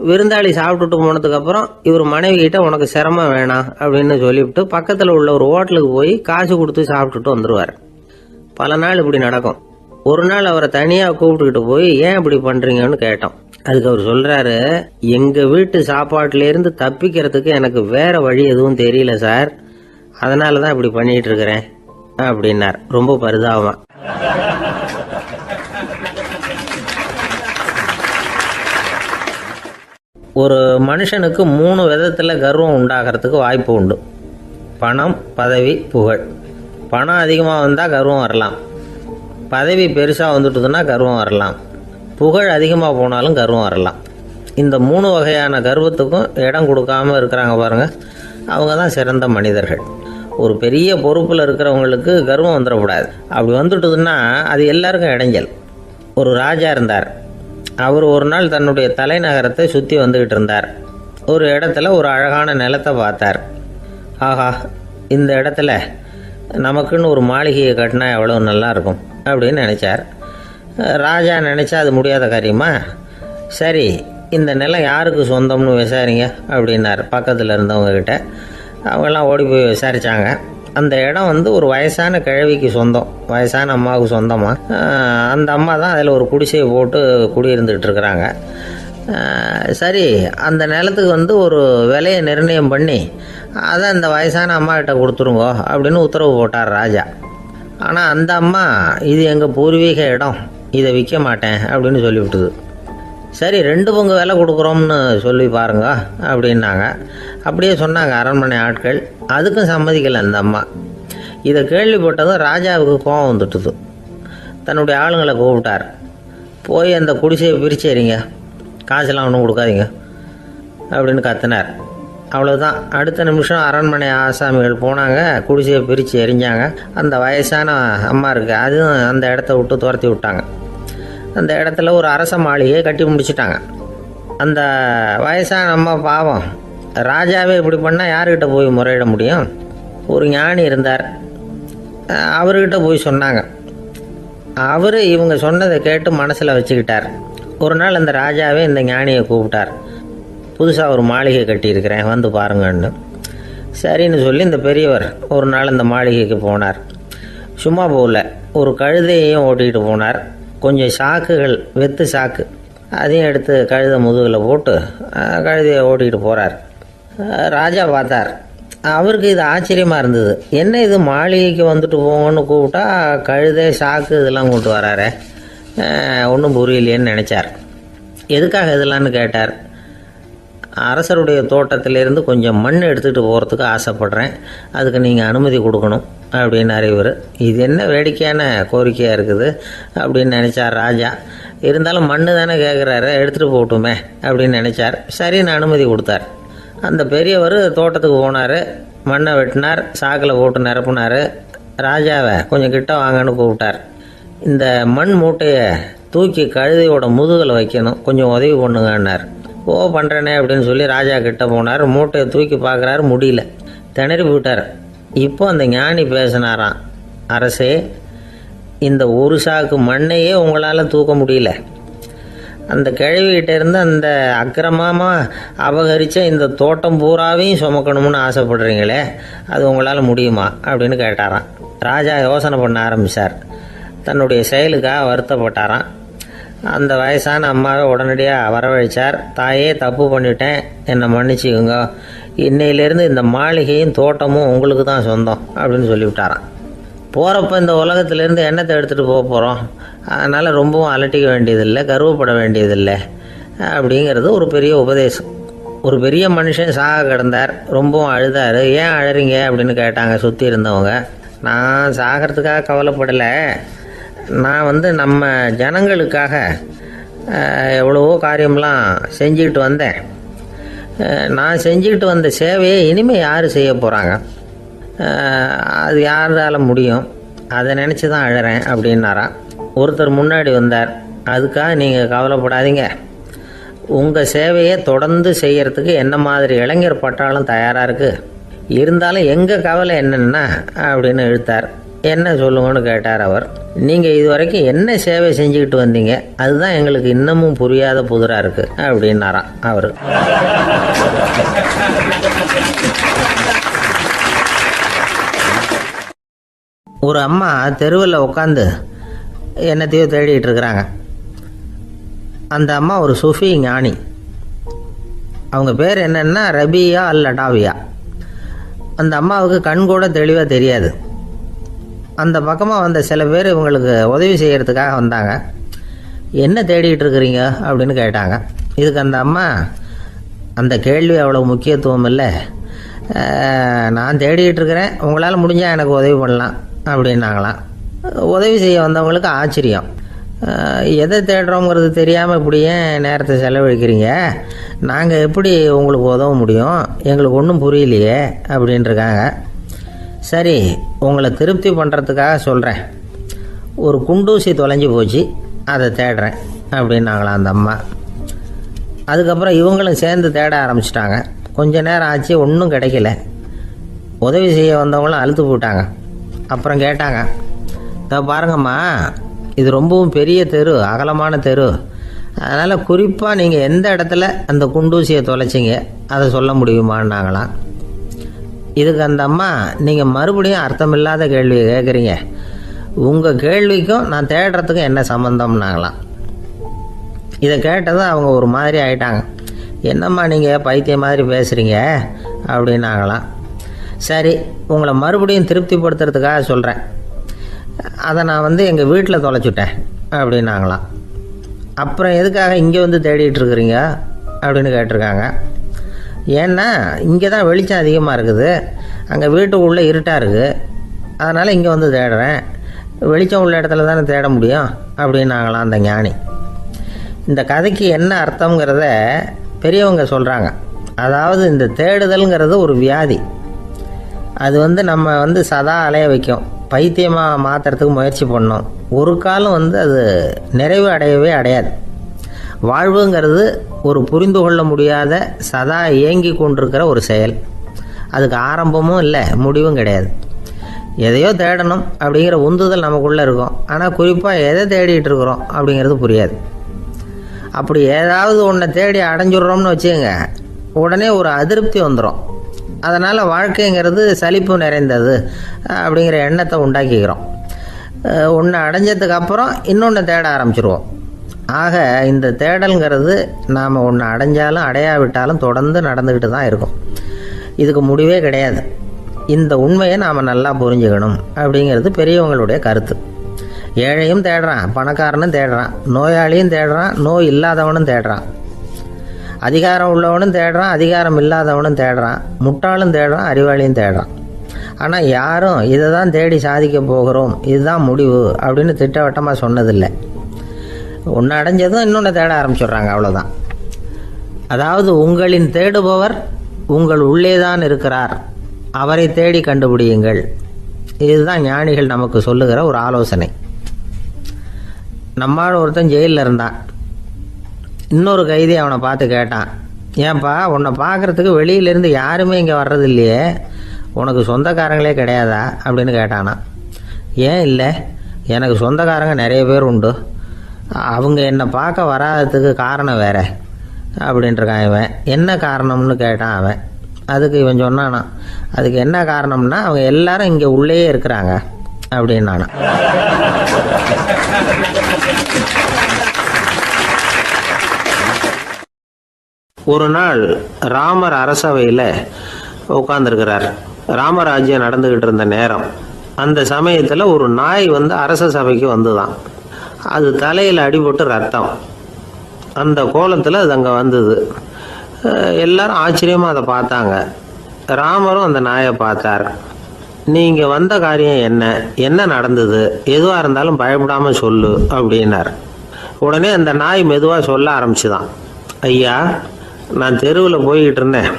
விருந்தாளி சாப்பிட்டுட்டு போனதுக்கு அப்புறம் இவர் மனைவி கிட்ட உனக்கு சிரமம் வேணாம் அப்படின்னு சொல்லிவிட்டு பக்கத்துல உள்ள ஒரு ஹோட்டலுக்கு போய் காசு கொடுத்து சாப்பிட்டுட்டு வந்துருவார். பல நாள் இப்படி நடக்கும். ஒரு நாள் அவரை தனியா கூப்பிட்டுக்கிட்டு போய் ஏன் இப்படி பண்றீங்கன்னு கேட்டோம். அதுக்கு அவர் சொல்றாரு, எங்க வீட்டு சாப்பாட்டுல இருந்து தப்பிக்கிறதுக்கு எனக்கு வேற வழி எதுவும் தெரியல சார், அதனாலதான் இப்படி பண்ணிட்டு இருக்கிறேன் அப்படின்னார் ரொம்ப பரிதாபமா. ஒரு மனுஷனுக்கு 3 விதத்துல கர்வம் உண்டாகிறதுக்கு வாய்ப்பு உண்டு. பணம், பதவி, புகழ். பணம் அதிகமாக வந்தால் கர்வம் வரலாம், பதவி பெருசாக வந்துட்டுதுன்னா கர்வம் வரலாம், புகழ் அதிகமாக போனாலும் கர்வம் வரலாம். இந்த 3 வகையான கர்வத்துக்கும் இடம் கொடுக்காம இருக்கிறாங்க பாருங்க, அவங்க தான் சிறந்த மனிதர்கள். ஒரு பெரிய பொறுப்பில் இருக்கிறவங்களுக்கு கர்வம் வந்துடக்கூடாது. அப்படி வந்துட்டுதுன்னா அது எல்லாருக்கும் இடைஞ்சல். ஒரு ராஜா இருந்தார். அவர் ஒரு நாள் தன்னுடைய தலைநகரத்தை சுற்றி வந்துக்கிட்டு இருந்தார். ஒரு இடத்துல ஒரு அழகான நிலத்தை பார்த்தார். ஆஹா, இந்த இடத்துல நமக்குன்னு ஒரு மாளிகையை கட்டினா எவ்வளோ நல்லா இருக்கும் அப்படின்னு நினச்சார். ராஜா நினச்சா அது முடியாத காரியமா? சரி, இந்த நிலம் யாருக்கு சொந்தம்னு விசாரிங்க அப்படின்னார் பக்கத்தில் இருந்தவங்கக்கிட்ட. அவங்கெல்லாம் ஓடி போய் விசாரித்தாங்க. அந்த இடம் ஒரு வயசான கிழவிக்கு சொந்தம், வயசான அம்மாவுக்கு சொந்தமாக. அந்த அம்மா தான் அதில் ஒரு குடிசையை போட்டு குடியிருந்துகிட்டு இருக்கிறாங்க. சரி, அந்த நிலத்துக்கு ஒரு விலையை நிர்ணயம் பண்ணி அதை அந்த வயசான அம்மா கிட்ட கொடுத்துருங்க அப்படின்னு உத்தரவு போட்டார் ராஜா. ஆனால் அந்த அம்மா, இது எங்கள் பூர்வீக இடம், இதை விற்க மாட்டேன் அப்படின்னு சொல்லிவிட்டுது. சரி, 2 பங்கு விலை கொடுக்குறோம்னு சொல்லி பாருங்க அப்படின்னாங்க. அப்படியே சொன்னாங்க அரண்மனை ஆட்கள். அதுக்கும் சம்மதிக்கலை அந்த அம்மா. இதை கேள்விப்பட்டதும் ராஜாவுக்கு கோபம் வந்துட்டுது. தன்னுடைய ஆளுங்களை கூப்பிட்டார். போய் அந்த குடிசையை பிரித்து எறிங்க, காசெல்லாம் ஒன்றும் கொடுக்காதீங்க அப்படின்னு கத்தினார். அவ்வளோதான். அடுத்த நிமிஷம் அரண்மனை ஆசாமிகள் போனாங்க, குடிசையை பிரித்து எரிஞ்சாங்க. அந்த வயசான அம்மா இருக்கு, அதுவும் அந்த இடத்த விட்டு துரத்தி விட்டாங்க. அந்த இடத்துல ஒரு அரச மாளிகையை கட்டி முடிச்சிட்டாங்க. அந்த வயசான அம்மா பாவம், ராஜாவே இப்படி பண்ணால் யாருக்கிட்ட போய் முறையிட முடியும்? ஒரு ஞானி இருந்தார், அவர்கிட்ட போய் சொன்னாங்க. அவர் இவங்க சொன்னதை கேட்டு மனசில் வச்சுக்கிட்டார். ஒரு நாள் அந்த ராஜாவே இந்த ஞானியை கூப்பிட்டார். புதுசாக ஒரு மாளிகை கட்டியிருக்கிறேன், வந்து பாருங்கன்னு. சரின்னு சொல்லி இந்த பெரியவர் ஒரு நாள் இந்த மாளிகைக்கு போனார். சும்மா போகல, ஒரு கழுதையையும் ஓட்டிகிட்டு போனார். கொஞ்சம் சாக்குகள், வெத்து சாக்கு, அதையும் எடுத்து கழுதை முதுகில் போட்டு கழுதையை ஓட்டிகிட்டு போகிறார். ராஜா பார்த்தார். அவருக்கு இது ஆச்சரியமாக இருந்தது. என்ன இது மாளிகைக்கு வந்துட்டு போங்கன்னு கூப்பிட்டா கழுதை சாக்கு இதெல்லாம் கொண்டு வராரு, ஒன்றும் புரியலையேன்னு நினச்சார். எதுக்காக இதெல்லாம்னு கேட்டார். அரசருடைய தோட்டத்திலேருந்து கொஞ்சம் மண் எடுத்துகிட்டு போகிறதுக்கு ஆசைப்பட்றேன், அதுக்கு நீங்கள் அனுமதி கொடுக்கணும் அப்படின்னாரு இவர். இது என்ன வேடிக்கையான கோரிக்கையாக இருக்குது அப்படின்னு நினச்சார் ராஜா. இருந்தாலும் மண் தானே கேட்குறாரு, எடுத்துகிட்டு போகட்டுமே அப்படின்னு நினச்சார். சரின்னு அனுமதி கொடுத்தார். அந்த பெரியவர் தோட்டத்துக்கு போனார், மண்ணை வெட்டினார், சாக்கில் போட்டு நிரப்புனார். ராஜாவை கொஞ்சம் கிட்ட வாங்கன்னு கூப்பிட்டார். இந்த மண் மூட்டையை தூக்கி கழுதையோட முதுகில் வைக்கணும், கொஞ்சம் உதவி பண்ணுங்கன்னார். ஓ பண்ணுறேனே அப்படின்னு சொல்லி ராஜா கிட்ட போனார். மூட்டையை தூக்கி பார்க்குறாரு, முடியல, திணறி போயிட்டார். இப்போ அந்த ஞானி பேசினாராம். அரசே, இந்த ஒரு சாக்கு மண்ணையே உங்களால் தூக்க முடியல, அந்த கிழவிகிட்ட இருந்து அந்த அக்கிரமமாக அபகரித்த இந்த தோட்டம் பூராவையும் சுமக்கணும்னு ஆசைப்படுறீங்களே, அது உங்களால் முடியுமா அப்படின்னு கேட்டாராம். ராஜா யோசனை பண்ண ஆரம்பித்தார். தன்னுடைய செயலுக்காக வருத்தப்பட்டாராம். அந்த வயசான அம்மாவை உடனடியாக வரவழைச்சார். தாயே, தப்பு பண்ணிட்டேன், என்னை மன்னிச்சுக்குங்க, இன்னையிலேருந்து இந்த மாளிகையும் தோட்டமும் உங்களுக்கு தான் சொந்தம் அப்படின்னு சொல்லிவிட்டாராம். போகிறப்ப இந்த உலகத்திலேருந்து எண்ணத்தை எடுத்துகிட்டு போக போகிறோம், அதனால் ரொம்பவும் அலட்டிக்க வேண்டியதில்லை, கர்வப்பட வேண்டியதில்லை அப்படிங்கிறது ஒரு பெரிய உபதேசம். ஒரு பெரிய மனுஷன் சாக கிடந்தார், ரொம்பவும் அழுதார். ஏன் அழறீங்க அப்படின்னு கேட்டாங்க சுற்றி இருந்தவங்க. நான் சாகிறதுக்காக கவலைப்படலை, நான் நம்ம ஜனங்களுக்காக எவ்வளவோ காரியம்லாம் செஞ்சுக்கிட்டு வந்தேன். நான் செஞ்சுக்கிட்டு வந்த சேவையை இனிமேல் யார் செய்ய போகிறாங்க, அது யாரால முடியும், அதை நினச்சி தான் அழறேன் அப்படின்னாராம். ஒருத்தர் முன்னாடி வந்தார். அதுக்காக நீங்கள் கவலைப்படாதீங்க, உங்கள் சேவையை தொடர்ந்து செய்கிறதுக்கு என்ன மாதிரி இளைஞர் பட்டாலும் தயாராக இருக்குது, இருந்தாலும் எங்கள் கவலை என்னென்னா அப்படின்னு இழுத்தார். என்ன சொல்லுங்கன்னு கேட்டார் அவர். நீங்கள் இது வரைக்கும் என்ன சேவை செஞ்சுக்கிட்டு வந்தீங்க, அதுதான் எங்களுக்கு இன்னமும் புரியாத புதிராக இருக்குது அப்படின்னாராம் அவர். ஒரு அம்மா தெருவில் உட்காந்து என்னத்தையோ தேடிட்டு இருக்கிறாங்க. அந்த அம்மா ஒரு சுஃபி ஞானி. அவங்க பேர் என்னன்னா ரபியா அல் அடாவியா. அந்த அம்மாவுக்கு கண் கூட தெளிவாக தெரியாது. அந்த பக்கமாக வந்த சில பேர் இவங்களுக்கு உதவி செய்கிறதுக்காக வந்தாங்க. என்ன தேடிகிட்டு இருக்கிறீங்க அப்படின்னு கேட்டாங்க. இதுக்கு அந்த அம்மா, அந்த கேள்வி அவ்வளோ முக்கியத்துவம் இல்லை, நான் தேடிகிட்டு இருக்கிறேன், உங்களால் முடிஞ்சால் எனக்கு உதவி பண்ணலாம் அப்படின்னாங்களாம். உதவி செய்ய வந்தவங்களுக்கு ஆச்சரியம். எதை தேடுறோங்கிறது தெரியாமல் இப்படி ஏன் நேரத்தை செலவழிக்கிறீங்க, நாங்கள் எப்படி உங்களுக்கு உதவ முடியும், எங்களுக்கு ஒன்றும் புரியலையே அப்படின்ட்டுருக்காங்க. சரி, உங்களை திருப்தி பண்ணுறதுக்காக சொல்கிறேன், ஒரு குண்டூசி தொலைஞ்சி போச்சு, அதை தேடுறேன் அப்படின்னாங்களாம் அந்த அம்மா. அதுக்கப்புறம் இவங்களும் சேர்ந்து தேட ஆரம்பிச்சிட்டாங்க. கொஞ்ச நேரம் ஆச்சு, ஒன்றும் கிடைக்கல. உதவி செய்ய வந்தவங்களும் அழுத்து போட்டாங்க. அப்புறம் கேட்டாங்க, இதை பாருங்கம்மா, இது ரொம்பவும் பெரிய தெரு, அகலமான தெரு, அதனால் குறிப்பாக நீங்கள் எந்த இடத்துல அந்த குண்டூசியை தொலைச்சிங்க அதை சொல்ல முடியுமான்னாங்களாம். இதுக்கு அந்த அம்மா, நீங்கள் மறுபடியும் அர்த்தமில்லாத கேள்வியை கேட்குறீங்க, உங்கள் கேள்விக்கும் நான் தேடுறதுக்கும் என்ன சம்மந்தம்னாங்களாம். இதை கேட்டதும் அவங்க ஒரு மாதிரி ஆயிட்டாங்க. என்னம்மா நீங்கள் பைத்தியம் மாதிரி பேசுகிறீங்க அப்படின்னாங்களாம். சரி, உங்களை மறுபடியும் திருப்திப்படுத்துறதுக்காக சொல்கிறேன், அதை நான் எங்கள் வீட்டில் தொலைச்சிட்டேன் அப்படின்னாங்களாம். அப்புறம் எதுக்காக இங்கே வந்து தேடிட்டு இருக்கிறீங்க அப்படின்னு கேட்டிருக்காங்க. ஏன்னா இங்கே தான் வெளிச்சம் அதிகமாக இருக்குது, அங்கே வீட்டுக்குள்ளே இருட்டாக இருக்குது, அதனால் இங்கே வந்து தேடுறேன், வெளிச்சம் உள்ள இடத்துல தானே தேட முடியும் அப்படின்னாங்களாம் அந்த ஞானி. இந்த கதைக்கு என்ன அர்த்தங்கிறத பெரியவங்க சொல்கிறாங்க. அதாவது இந்த தேடுதல்ங்கிறது ஒரு வியாதி. அது நம்ம சதா அலைய வைக்கும், பைத்தியமாக மாற்றுறதுக்கு முயற்சி பண்ணோம். ஒரு காலம் அது நிறைவு அடையவே அடையாது. வாழ்வுங்கிறது ஒரு புரிந்து கொள்ள முடியாத சதா இயங்கி கொண்டிருக்கிற ஒரு செயல். அதுக்கு ஆரம்பமும் இல்லை, முடிவும் கிடையாது. எதையோ தேடணும் அப்படிங்கிற உந்துதல் நமக்குள்ளே இருக்கும், ஆனால் குறிப்பாக எதை தேடிட்டு இருக்கிறோம் அப்படிங்கிறது புரியாது. அப்படி ஏதாவது ஒன்றை தேடி அடைஞ்சிடுறோம்னு வச்சுக்கோங்க, உடனே ஒரு அதிருப்தி வந்துடும். அதனால் வாழ்க்கைங்கிறது சலிப்பு நிறைந்தது அப்படிங்கிற எண்ணத்தை உண்டாக்கிக்கிறோம். ஒன்று அடைஞ்சதுக்கு அப்புறம் இன்னொன்று தேட ஆரம்பிச்சிருவோம். ஆக இந்த தேடல்ங்கிறது நாம் ஒன்று அடைஞ்சாலும் அடையாவிட்டாலும் தொடர்ந்து நடந்துக்கிட்டு தான் இருக்கும். இதுக்கு முடிவே கிடையாது. இந்த உண்மையை நாம் நல்லா புரிஞ்சுக்கணும் அப்படிங்கிறது பெரியவங்களுடைய கருத்து. ஏழையும் தேடுறான், பணக்காரனும் தேடுறான், நோயாளியும் தேடுறான், நோய் இல்லாதவனும் தேடுறான், அதிகாரம் உள்ளவனும் தேடுறான், அதிகாரம் இல்லாதவனும் தேடுறான், முட்டாளும் தேடுறான், அறிவாளியும் தேடுறான். ஆனால் யாரும் இதை தான் தேடி சாதிக்க போகிறோம், இதுதான் முடிவு அப்படின்னு திட்டவட்டமாக சொன்னதில்லை. ஒன்று அடைஞ்சதும் இன்னொன்று தேட ஆரம்பிச்சிடுறாங்க, அவ்வளோதான். அதாவது உங்களின் தேடுபவர் உங்கள் உள்ளே தான் இருக்கிறார், அவரை தேடி கண்டுபிடியுங்கள். இதுதான் ஞானிகள் நமக்கு சொல்லுகிற ஒரு ஆலோசனை. நம்மால் ஒருத்தன் ஜெயிலில் இருந்தான். இன்னொரு கைதி அவனை பார்த்து கேட்டான், ஏன்பா உன்னை பார்க்குறதுக்கு வெளியிலேருந்து யாருமே இங்கே வர்றது இல்லையே, உனக்கு சொந்தக்காரங்களே கிடையாதா அப்படின்னு கேட்டானா. ஏன் இல்லை, எனக்கு சொந்தக்காரங்க நிறைய பேர் உண்டு, அவங்க என்னை பார்க்க வராததுக்கு காரணம் வேற அப்படின்ட்டுருக்கான் இவன். என்ன காரணம்னு கேட்டான் அவன். அதுக்கு இவன் சொன்னானா, அதுக்கு என்ன காரணம்னா அவங்க எல்லாரும் இங்கே உள்ளேயே இருக்கிறாங்க அப்படின்னானா. ஒரு நாள் ராமர் அரசவையில் உட்கார்ந்துருக்கிறார். ராமராஜ்யம் நடந்துக்கிட்டு இருந்த நேரம். அந்த சமயத்தில் ஒரு நாய் வந்து அரச சபைக்கு வந்துதான். அது தலையில் அடிபட்டு ரத்தம். அந்த கோலத்தில் அது அங்கே வந்தது. எல்லாரும் ஆச்சரியமாக அதை பார்த்தாங்க. ராமரும் அந்த நாயை பார்த்தார். நீங்கள் வந்த காரியம் என்ன, என்ன நடந்தது, எதுவாக இருந்தாலும் பயப்படாமல் சொல்லு அப்படின்னார். உடனே அந்த நாய் மெதுவாக சொல்ல ஆரம்பிச்சுதான். ஐயா, நான் தெருவில் போய்கிட்டு இருந்தேன்.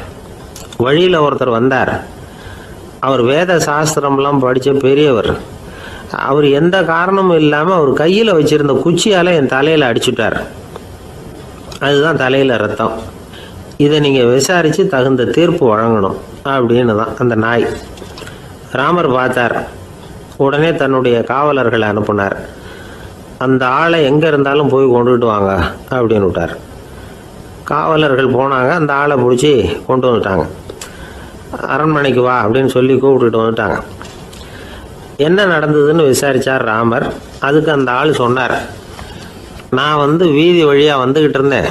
வழியில் ஒருத்தர் வந்தார். அவர் வேத சாஸ்திரம்லாம் படித்த பெரியவர். அவர் எந்த காரணமும் இல்லாமல் அவர் கையில் வச்சுருந்த குச்சியால் என் தலையில் அடிச்சுட்டார். அதுதான் தலையில் ரத்தம். இதை நீங்கள் விசாரித்து தகுந்த தீர்ப்பு வழங்கணும் அப்படின்னு தான் அந்த நாய். ராமர் பார்த்தார். உடனே தன்னுடைய காவலர்களை அனுப்புனார். அந்த ஆளை எங்கே இருந்தாலும் போய் கொண்டுகிட்டு வாங்க அப்படின்னு விட்டார். காவலர்கள் போனாங்க. அந்த ஆளை பிடிச்சி கொண்டு வந்துட்டாங்க. அரண்மனைக்கு வா அப்படின்னு சொல்லி கூப்பிட்டுட்டு வந்துட்டாங்க. என்ன நடந்ததுன்னு விசாரித்தார் ராமர். அதுக்கு அந்த ஆள் சொன்னார், நான் வந்து வீதி வழியாக வந்துக்கிட்டு இருந்தேன்.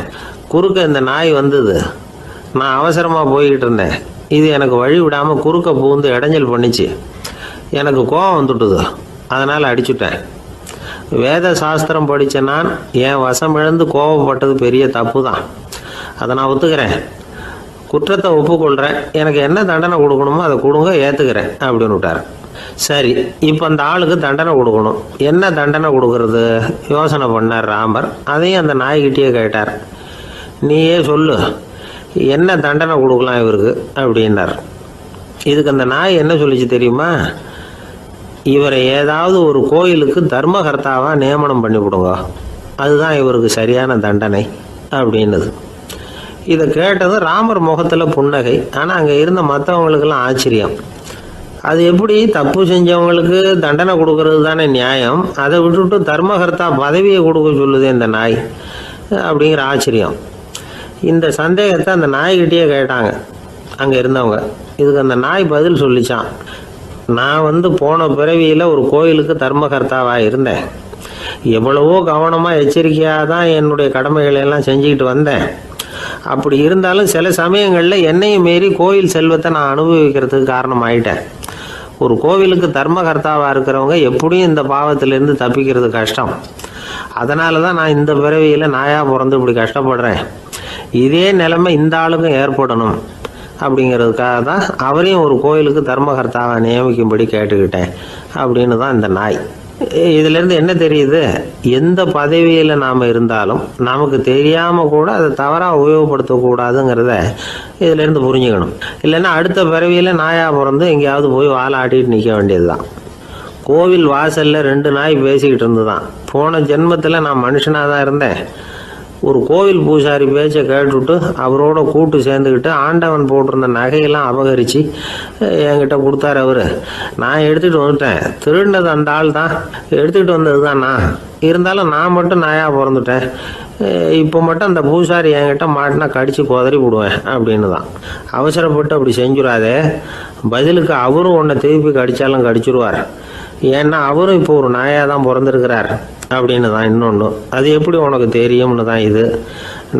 குறுக்க இந்த நாய் வந்தது. நான் அவசரமாக போய்கிட்டு இருந்தேன். இது எனக்கு வழி விடாமல் குறுக்க பூந்து இடைஞ்சல் பண்ணிச்சு. எனக்கு கோபம் வந்துட்டுது. அதனால் அடிச்சுட்டேன். வேத சாஸ்திரம் படித்த நான் என் வசம் இழந்து கோபப்பட்டது பெரிய தப்பு தான். அதை நான் ஒத்துக்கிறேன். குற்றத்தை ஒப்புக்கொள்கிறேன். எனக்கு என்ன தண்டனை கொடுக்கணுமோ அதை கொடுங்க, ஏற்றுக்கிறேன் அப்படின்னு விட்டார். சரி, இப்போ அந்த ஆளுக்கு தண்டனை கொடுக்கணும். என்ன தண்டனை கொடுக்கறது யோசனை பண்ணார் ராமர். அதையும் அந்த நாய்கிட்டே கேட்டார். நீயே சொல்லு, என்ன தண்டனை கொடுக்கலாம் இவருக்கு அப்படின்னார். இதுக்கு அந்த நாய் என்ன சொல்லிச்சு தெரியுமா? இவரை ஏதாவது ஒரு கோயிலுக்கு தர்மகர்த்தாவாக நியமனம் பண்ணி கொடுங்க, அதுதான் இவருக்கு சரியான தண்டனை அப்படின்னுது. இதை கேட்டதும் ராமர் முகத்தில் புன்னகை. ஆனால் அங்கே இருந்த மற்றவங்களுக்கெல்லாம் ஆச்சரியம். அது எப்படி, தப்பு செஞ்சவங்களுக்கு தண்டனை கொடுக்கறது தானே நியாயம், அதை விட்டுட்டு தர்மகர்த்தா பதவியை கொடுக்க சொல்லுது இந்த நாய் அப்படிங்கிற ஆச்சரியம். இந்த சந்தேகத்தை அந்த நாய்கிட்டே கேட்டாங்க அங்கே இருந்தவங்க. இதுக்கு அந்த நாய் பதில் சொல்லிச்சான். நான் வந்து போன பிறவியில் ஒரு கோயிலுக்கு தர்மகர்த்தாவாக இருந்தேன். எவ்வளவோ கவனமாக எச்சரிக்கையாக தான் என்னுடைய கடமைகளை எல்லாம் செஞ்சுக்கிட்டு வந்தேன். அப்படி இருந்தாலும் சில சமயங்களில் என்னையும் மீறி கோயில் செல்வத்தை நான் அனுபவிக்கிறதுக்கு காரணம் ஆயிட்டேன். ஒரு கோவிலுக்கு தர்மகர்த்தாவாக இருக்கிறவங்க எப்படியும் இந்த பாவத்திலேருந்து தப்பிக்கிறது கஷ்டம். அதனால தான் நான் இந்த பிறவியில் நாயாக பிறந்து இப்படி கஷ்டப்படுறேன். இதே நிலைமை இந்த ஆளுக்கும் ஏற்படணும் அப்படிங்கிறதுக்காக தான் அவரையும் ஒரு கோயிலுக்கு தர்மகர்த்தாவை நியமிக்கும்படி கேட்டுக்கிட்டேன் அப்படின்னு தான் இந்த நாய். இதிலேருந்து என்ன தெரியுது, எந்த பதவியில் நாம் இருந்தாலும் நமக்கு தெரியாமல் கூட அதை தவறாக உபயோகப்படுத்தக்கூடாதுங்கிறத இதிலேருந்து புரிஞ்சுக்கணும். இல்லைன்னா அடுத்த பிறவியில் நாயாக பிறந்து எங்கேயாவது போய் வாழை ஆட்டிட்டு நிற்க வேண்டியது தான். கோவில் வாசலில் 2 நாய் பேசிக்கிட்டு இருந்து தான், போன ஜென்மத்தில் நான் மனுஷனாக தான் இருந்தேன். ஒரு கோவில் பூசாரி பேச்சை கேட்டுவிட்டு அவரோட கூட்டு சேர்ந்துக்கிட்டு ஆண்டவன் போட்டிருந்த நகையெல்லாம் அபகரித்து என்கிட்ட கொடுத்தாரு அவர். நான் எடுத்துகிட்டு வந்துட்டேன். திருடினது அந்த ஆள் தான், எடுத்துக்கிட்டு வந்தது தான் நான். இருந்தாலும் நான் மட்டும் நாயாக பிறந்துட்டேன். இப்போ மட்டும் அந்த பூசாரி என்கிட்ட மாட்டினா கடித்து குதறி விடுவேன் அப்படின்னு தான். அவசரப்பட்டு அப்படி செஞ்சுடாதே, பதிலுக்கு அவரும் உன்னை திருப்பி கடித்தாலும் கடிச்சிருவார். ஏன்னா அவரும் இப்போ ஒரு நாயாக தான் பிறந்திருக்கிறார் அப்படின்னு தான் இன்னொன்று. அது எப்படி உனக்கு தெரியும்னு தான் இது.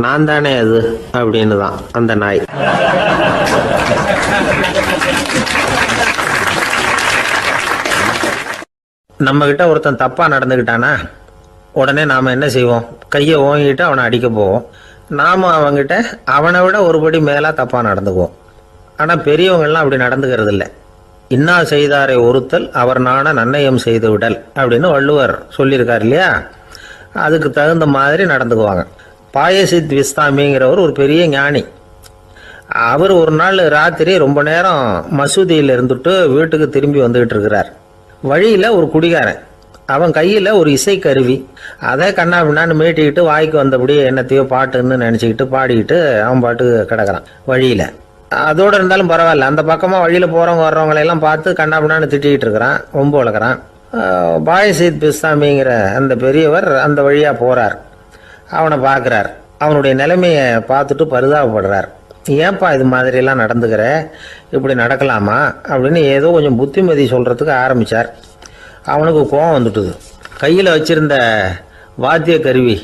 நான் தானே அது அப்படின்னு தான் அந்த நாய். நம்மக்கிட்ட ஒருத்தன் தப்பாக நடந்துக்கிட்டானா உடனே நாம் என்ன செய்வோம்? கையை ஓங்கிட்டு அவனை அடிக்க போவோம். நாம் அவங்ககிட்ட அவனை விட ஒருபடி மேலாக தப்பாக நடந்துக்குவோம். ஆனால் பெரியவங்கள்லாம் அப்படி நடந்துக்கிறது இல்லை. இன்னா செய்தாரை ஒருத்தல் அவர் நாண நன்னயம் செய்து விடல் அப்படின்னு வள்ளுவர் சொல்லியிருக்கார் இல்லையா? அதுக்கு தகுந்த மாதிரி நடந்துக்குவாங்க. பாயசித் விஸ்தாமிங்கிறவர் ஒரு பெரிய ஞானி. அவர் ஒரு நாள் ராத்திரி ரொம்ப நேரம் மசூதியில் இருந்துட்டு வீட்டுக்கு திரும்பி வந்துக்கிட்டு இருக்கிறார். வழியில் ஒரு குடிகாரன், அவன் கையில் ஒரு இசைக்கருவி, அதை கண்ணா பின்னான்னு மீட்டிக்கிட்டு வாய்க்கு வந்தபடி என்னத்தையோ பாட்டுன்னு நினச்சிக்கிட்டு பாடிக்கிட்டு அவன் பாட்டு கிடக்கிறான் வழியில். அதோடு இருந்தாலும் பரவாயில்ல, அந்த பக்கமாக வழியில் போகிறவங்க வர்றவங்களையெல்லாம் பார்த்து கண்ணா பின்னான்னு திட்டிக்கிட்டு இருக்கிறான், ரொம்ப வளர்க்குறான். பாயசித் பிஸ்தாமிங்கிற அந்த பெரியவர் அந்த வழியாக போகிறார். அவனை பார்க்குறார். அவனுடைய நிலைமையை பார்த்துட்டு பரிதாபப்படுறார். ஏன்பா இது மாதிரியெல்லாம் நடந்துக்கிற, இப்படி நடக்கலாமா அப்படின்னு ஏதோ கொஞ்சம் புத்திமதி சொல்கிறதுக்கு ஆரம்பித்தார். அவனுக்கு கோபம் வந்துட்டுது. கையில் வச்சிருந்த வாத்திய கருவி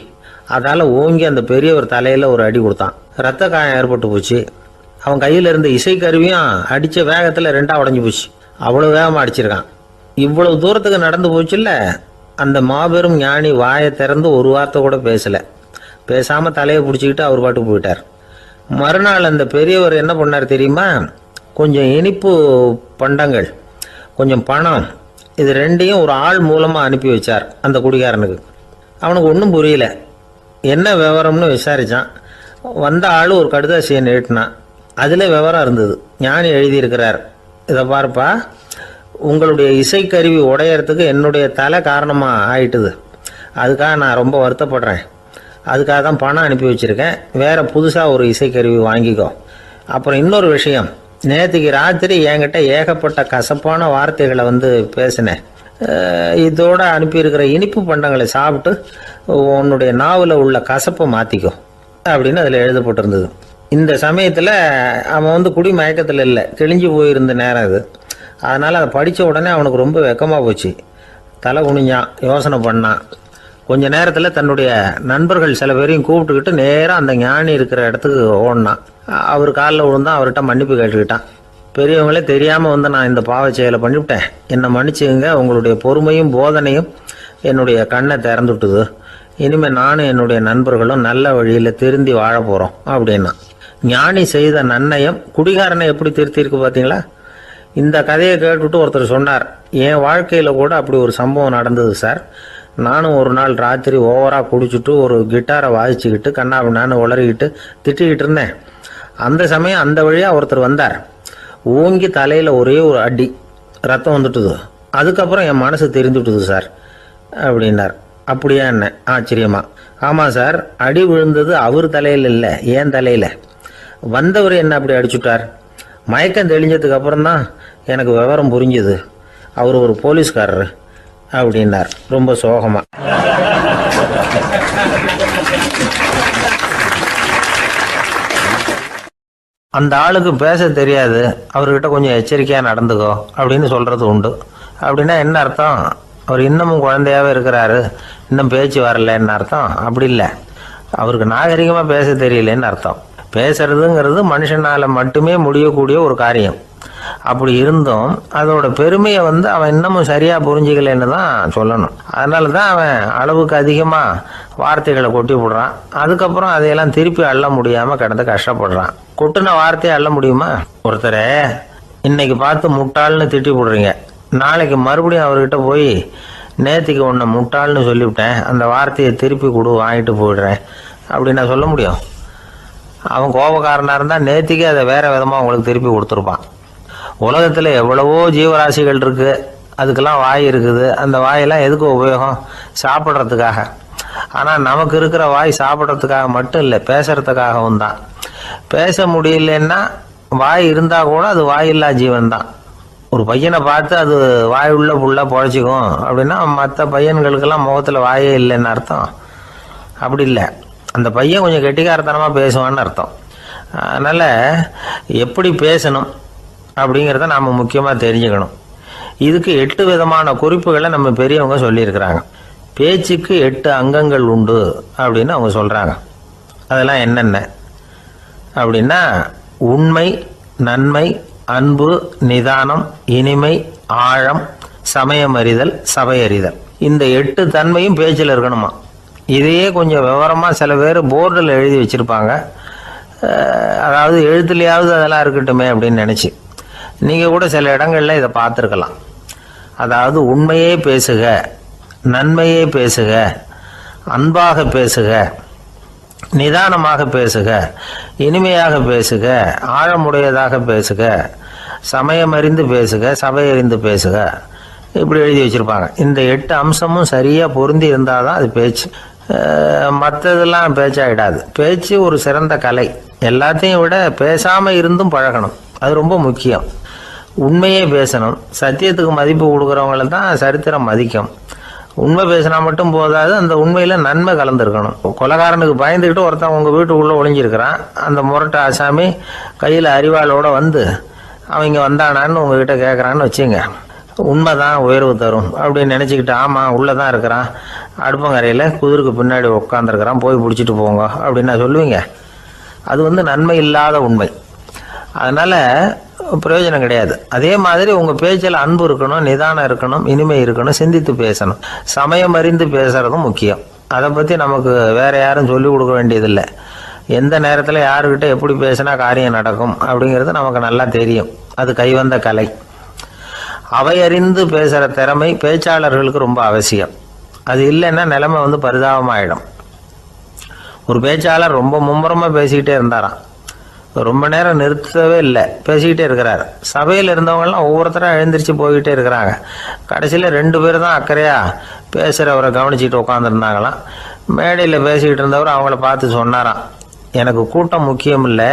அதால் ஓங்கி அந்த பெரியவர் தலையில் ஒரு அடி கொடுத்தான். ரத்த காயம் ஏற்பட்டு போச்சு. அவன் கையில் இருந்த இசைக்கருவியும் அடித்த வேகத்தில் ரெண்டாக உடஞ்சி போச்சு. அவ்வளோ வேகமாக அடிச்சிருக்கான். இவ்வளவு தூரத்துக்கு நடந்து போச்சுல்ல, அந்த மாபெரும் ஞானி வாயை திறந்து ஒரு வார்த்தை கூட பேசலை. பேசாமல் தலையை பிடிச்சிக்கிட்டு அவர் பாட்டுக்கு போயிட்டார். மறுநாள் அந்த பெரியவர் என்ன பண்ணார் தெரியுமா? கொஞ்சம் இனிப்பு பண்டங்கள், கொஞ்சம் பணம், இது ரெண்டையும் ஒரு ஆள் மூலமாக அனுப்பி வச்சார் அந்த குடிகாரனுக்கு. அவனுக்கு ஒன்றும் புரியல. என்ன விவரம்னு விசாரித்தான். வந்த ஆள் ஒரு கடுதாசியை நீட்டினான். அதில் விவரம் இருந்தது. ஞானி எழுதியிருக்கிறார், இதை பாருப்பா, உங்களுடைய இசைக்கருவி உடையறதுக்கு என்னுடைய தலை காரணமாக ஆயிட்டுது. அதுக்காக நான் ரொம்ப வருத்தப்படுறேன். அதுக்காக தான் பணம் அனுப்பி வச்சுருக்கேன். வேறு புதுசாக ஒரு இசைக்கருவி வாங்கிக்கோ. அப்புறம் இன்னொரு விஷயம், நேற்றுக்கு ராத்திரி என்கிட்ட ஏகப்பட்ட கசப்பான வார்த்தைகளை பேசினேன். இதோடு அனுப்பியிருக்கிற இனிப்பு பண்டங்களை சாப்பிட்டு உன்னுடைய நாவில் உள்ள கசப்பை மாற்றிக்கோ அப்படின்னு அதில் எழுதப்பட்டிருந்தது. இந்த சமயத்தில் அவன் குடி மயக்கத்தில் இல்லை, கிழிஞ்சு போயிருந்த நேரம் இது. அதனால் அதை படித்த உடனே அவனுக்கு ரொம்ப வெக்கமாக போச்சு. தலை குனிஞ்சான், யோசனை பண்ணான். கொஞ்ச நேரத்தில் தன்னுடைய நண்பர்கள் சில பேரையும் கூப்பிட்டுக்கிட்டு நேராக அந்த ஞானி இருக்கிற இடத்துக்கு ஓடினான். அவர் காலில் விழுந்தான். அவர்கிட்ட மன்னிப்பு கேட்டுக்கிட்டான். பெரியவங்களே தெரியாமல் நான் இந்த பாவ செயலை பண்ணிவிட்டேன், என்னை மன்னிச்சுங்க. உங்களுடைய பொறுமையும் போதனையும் என்னுடைய கண்ணை திறந்துட்டுது. இனிமேல் நானும் என்னுடைய நண்பர்களும் நல்ல வழியில் திருந்தி வாழ போகிறோம் அப்படின்னா. ஞானி செய்த நன்னயம் குடிகாரனை எப்படி திருத்திருக்கு பார்த்தீங்களா? இந்த கதையை கேட்டுவிட்டு ஒருத்தர் சொன்னார், என் வாழ்க்கையில் கூட அப்படி ஒரு சம்பவம் நடந்தது சார். நானும் ஒரு நாள் ராத்திரி ஓவராக குடிச்சிட்டு ஒரு கிட்டாரை வாசிச்சுக்கிட்டு கண்ணாபின்னான்னு உளறிக்கிட்டு திட்டிக்கிட்டு இருந்தேன். அந்த சமயம் அந்த வழியாக ஒருத்தர் வந்தார். ஓங்கி தலையில் ஒரே ஒரு அடி, ரத்தம் வந்துட்டுது. அதுக்கப்புறம் என் மனசு தெரிந்துட்டுது சார் அப்படின்னார். அப்படியா என்ன ஆச்சரியமா? ஆமாம் சார், அடி விழுந்தது அவர் தலையில் இல்லை, என் தலையில். வந்தவர் என்ன அப்படி அடிச்சுட்டார். மயக்கம் தெளிஞ்சதுக்கு அப்புறம்தான் எனக்கு விவரம் புரிஞ்சுது. அவர் ஒரு போலீஸ்காரர் அப்படின்னார் ரொம்ப சோகமா. அந்த ஆளுக்கு பேச தெரியாது, அவர்கிட்ட கொஞ்சம் எச்சரிக்கையாக நடந்துக்கோ அப்படின்னு சொல்கிறது உண்டு. அப்படின்னா என்ன அர்த்தம்? அவர் இன்னமும் குழந்தையாகவே இருக்கிறாரு, இன்னும் பேச்சு வரலன்னு அர்த்தம்? அப்படி இல்லை, அவருக்கு நாகரிகமாக பேச தெரியலன்னு அர்த்தம். பேசுறதுங்கிறது மனுஷனால் மட்டுமே முடியக்கூடிய ஒரு காரியம். அப்படி இருந்தும் அதோட பெருமையை அவன் இன்னமும் சரியாக புரிஞ்சிக்கலன்னு தான் சொல்லணும். அதனால தான் அவன் அளவுக்கு அதிகமாக வார்த்தைகளை கொட்டி விடுறான். அதுக்கப்புறம் அதையெல்லாம் திருப்பி அள்ள முடியாமல் கிடந்து கஷ்டப்படுறான். கொட்டின வார்த்தையை அள்ள முடியுமா? ஒருத்தரை இன்னைக்கு பார்த்து முட்டாள்னு திட்டி விடுறீங்க, நாளைக்கு மறுபடியும் அவர்கிட்ட போய் நேற்றுக்கு உன்னை முட்டாள்னு சொல்லிவிட்டேன், அந்த வார்த்தையை திருப்பி கொடு, வாங்கிட்டு போயிடுறேன் அப்படின்னு சொல்ல முடியும்? அவன் கோபக்காரனாக இருந்தால் நேற்றுக்கே அதை வேறு விதமாக அவங்களுக்கு திருப்பி கொடுத்துருப்பான். உலகத்தில் எவ்வளவோ ஜீவராசிகள் இருக்குது, அதுக்கெல்லாம் வாய் இருக்குது. அந்த வாயெல்லாம் எதுக்கு உபயோகம்? சாப்பிட்றதுக்காக. ஆனால் நமக்கு இருக்கிற வாய் சாப்பிட்றதுக்காக மட்டும் இல்லை, பேசுகிறதுக்காகவும் தான். பேச முடியலன்னா வாய் இருந்தால் கூட அது வாயில்லா ஜீவன் தான். ஒரு பையனை பார்த்து அது வாய் உள்ள புள்ள பொழைச்சிக்கும் அப்படின்னா மற்ற பையன்களுக்கெல்லாம் முகத்தில் வாயே இல்லைன்னு அர்த்தம்? அப்படி இல்லை, அந்த பையன் கொஞ்சம் கெட்டிக்காரத்தனமாக பேசுவான்னு அர்த்தம். அதனால் எப்படி பேசணும் அப்படிங்கிறத நாம் முக்கியமாக தெரிஞ்சுக்கணும். இதுக்கு 8 விதமான குறிப்புகளை நம்ம பெரியவங்க சொல்லியிருக்கிறாங்க. பேச்சுக்கு 8 அங்கங்கள் உண்டு அப்படின்னு அவங்க சொல்கிறாங்க. அதெல்லாம் என்னென்ன அப்படின்னா, உண்மை, நன்மை, அன்பு, நிதானம், இனிமை, ஆழம், சமயமறிதல், சபையறிதல். இந்த 8 தன்மையும் பேச்சில் இருக்கணுமா. இதையே கொஞ்சம் விவரமாக சில பேர் போர்டில் எழுதி வச்சுருப்பாங்க. அதாவது எழுத்துலையாவது அதெல்லாம் இருக்கட்டுமே அப்படின்னு நினச்சி நீங்கள் கூட சில இடங்களில் இதை பார்த்துருக்கலாம். அதாவது உண்மையே பேசுக, நன்மையே பேசுக, அன்பாக பேசுக, நிதானமாக பேசுக, இனிமையாக பேசுக, ஆழமுடையதாக பேசுக, சமயமறிந்து பேசுக, சபையறிந்து பேசுக, இப்படி எழுதி வச்சுருப்பாங்க. இந்த 8 அம்சமும் சரியாக பொருந்தி இருந்தால் தான் அது பேச்சு. மற்றதெல்லாம் பேச்சாகிடாது. பேச்சு ஒரு சிறந்த கலை. எல்லாத்தையும் விட பேசாமல் இருந்தும் பழகணும், அது ரொம்ப முக்கியம். உண்மையே பேசணும். சத்தியத்துக்கு மதிப்பு கொடுக்குறவங்கள தான் சரித்திரம் மதிக்கும். உண்மை பேசினா மட்டும் போதாது, அந்த உண்மையில் நன்மை கலந்துருக்கணும். கொலைகாரனுக்கு பயந்துக்கிட்டு ஒருத்தன் உங்கள் வீட்டுக்குள்ளே ஒளிஞ்சிருக்கிறான். அந்த முரட்டை ஆசாமி கையில் அறிவாளோடு வந்து அவங்க வந்தானான்னு உங்ககிட்ட கேட்குறான்னு வச்சுங்க. உண்மை தான் உயர்வு தரும் அப்படின்னு நினச்சிக்கிட்டு, ஆமாம் உள்ளே தான் இருக்கிறான், அடுப்பங்கரையில் குதிருக்கு பின்னாடி உட்காந்துருக்கிறான், போய் பிடிச்சிட்டு போங்க அப்படின்னு சொல்லுவீங்க. அது நன்மை இல்லாத உண்மை. அதனால் பிரயோஜனம் கிடையாது. அதே மாதிரி உங்கள் பேச்சில் அன்பு இருக்கணும், நிதானம் இருக்கணும், இனிமை இருக்கணும், சிந்தித்து பேசணும், சமயம் அறிந்து பேசுகிறதும் முக்கியம். அதை பற்றி நமக்கு வேறு யாரும் சொல்லிக் கொடுக்க வேண்டியதில்லை. எந்த நேரத்தில் யாருக்கிட்ட எப்படி பேசினா காரியம் நடக்கும் அப்படிங்கிறது நமக்கு நல்லா தெரியும். அது கைவந்த கலை. அவையறிந்து பேசுகிற திறமை பேச்சாளர்களுக்கு ரொம்ப அவசியம். அது இல்லைன்னா நிலைமை பரிதாபமாயிடும். ஒரு பேச்சாளர் ரொம்ப மும்முரமாக பேசிக்கிட்டே இருந்தாராம். ரொம்ப நேரம் நிறுத்தவே இல்லை, பேசிக்கிட்டே இருக்கிறார். சபையில் இருந்தவங்கலாம் ஒவ்வொருத்தராக எழுந்திரிச்சு போய்கிட்டே இருக்கிறாங்க. கடைசியில் 2 பேர் தான் அக்கறையாக பேசுகிறவரை கவனிச்சிட்டு உட்காந்துருந்தாங்களாம். மேடையில் பேசிக்கிட்டு இருந்தவர் அவங்கள பார்த்து சொன்னாராம், எனக்கு கூட்டம் முக்கியம் இல்லை,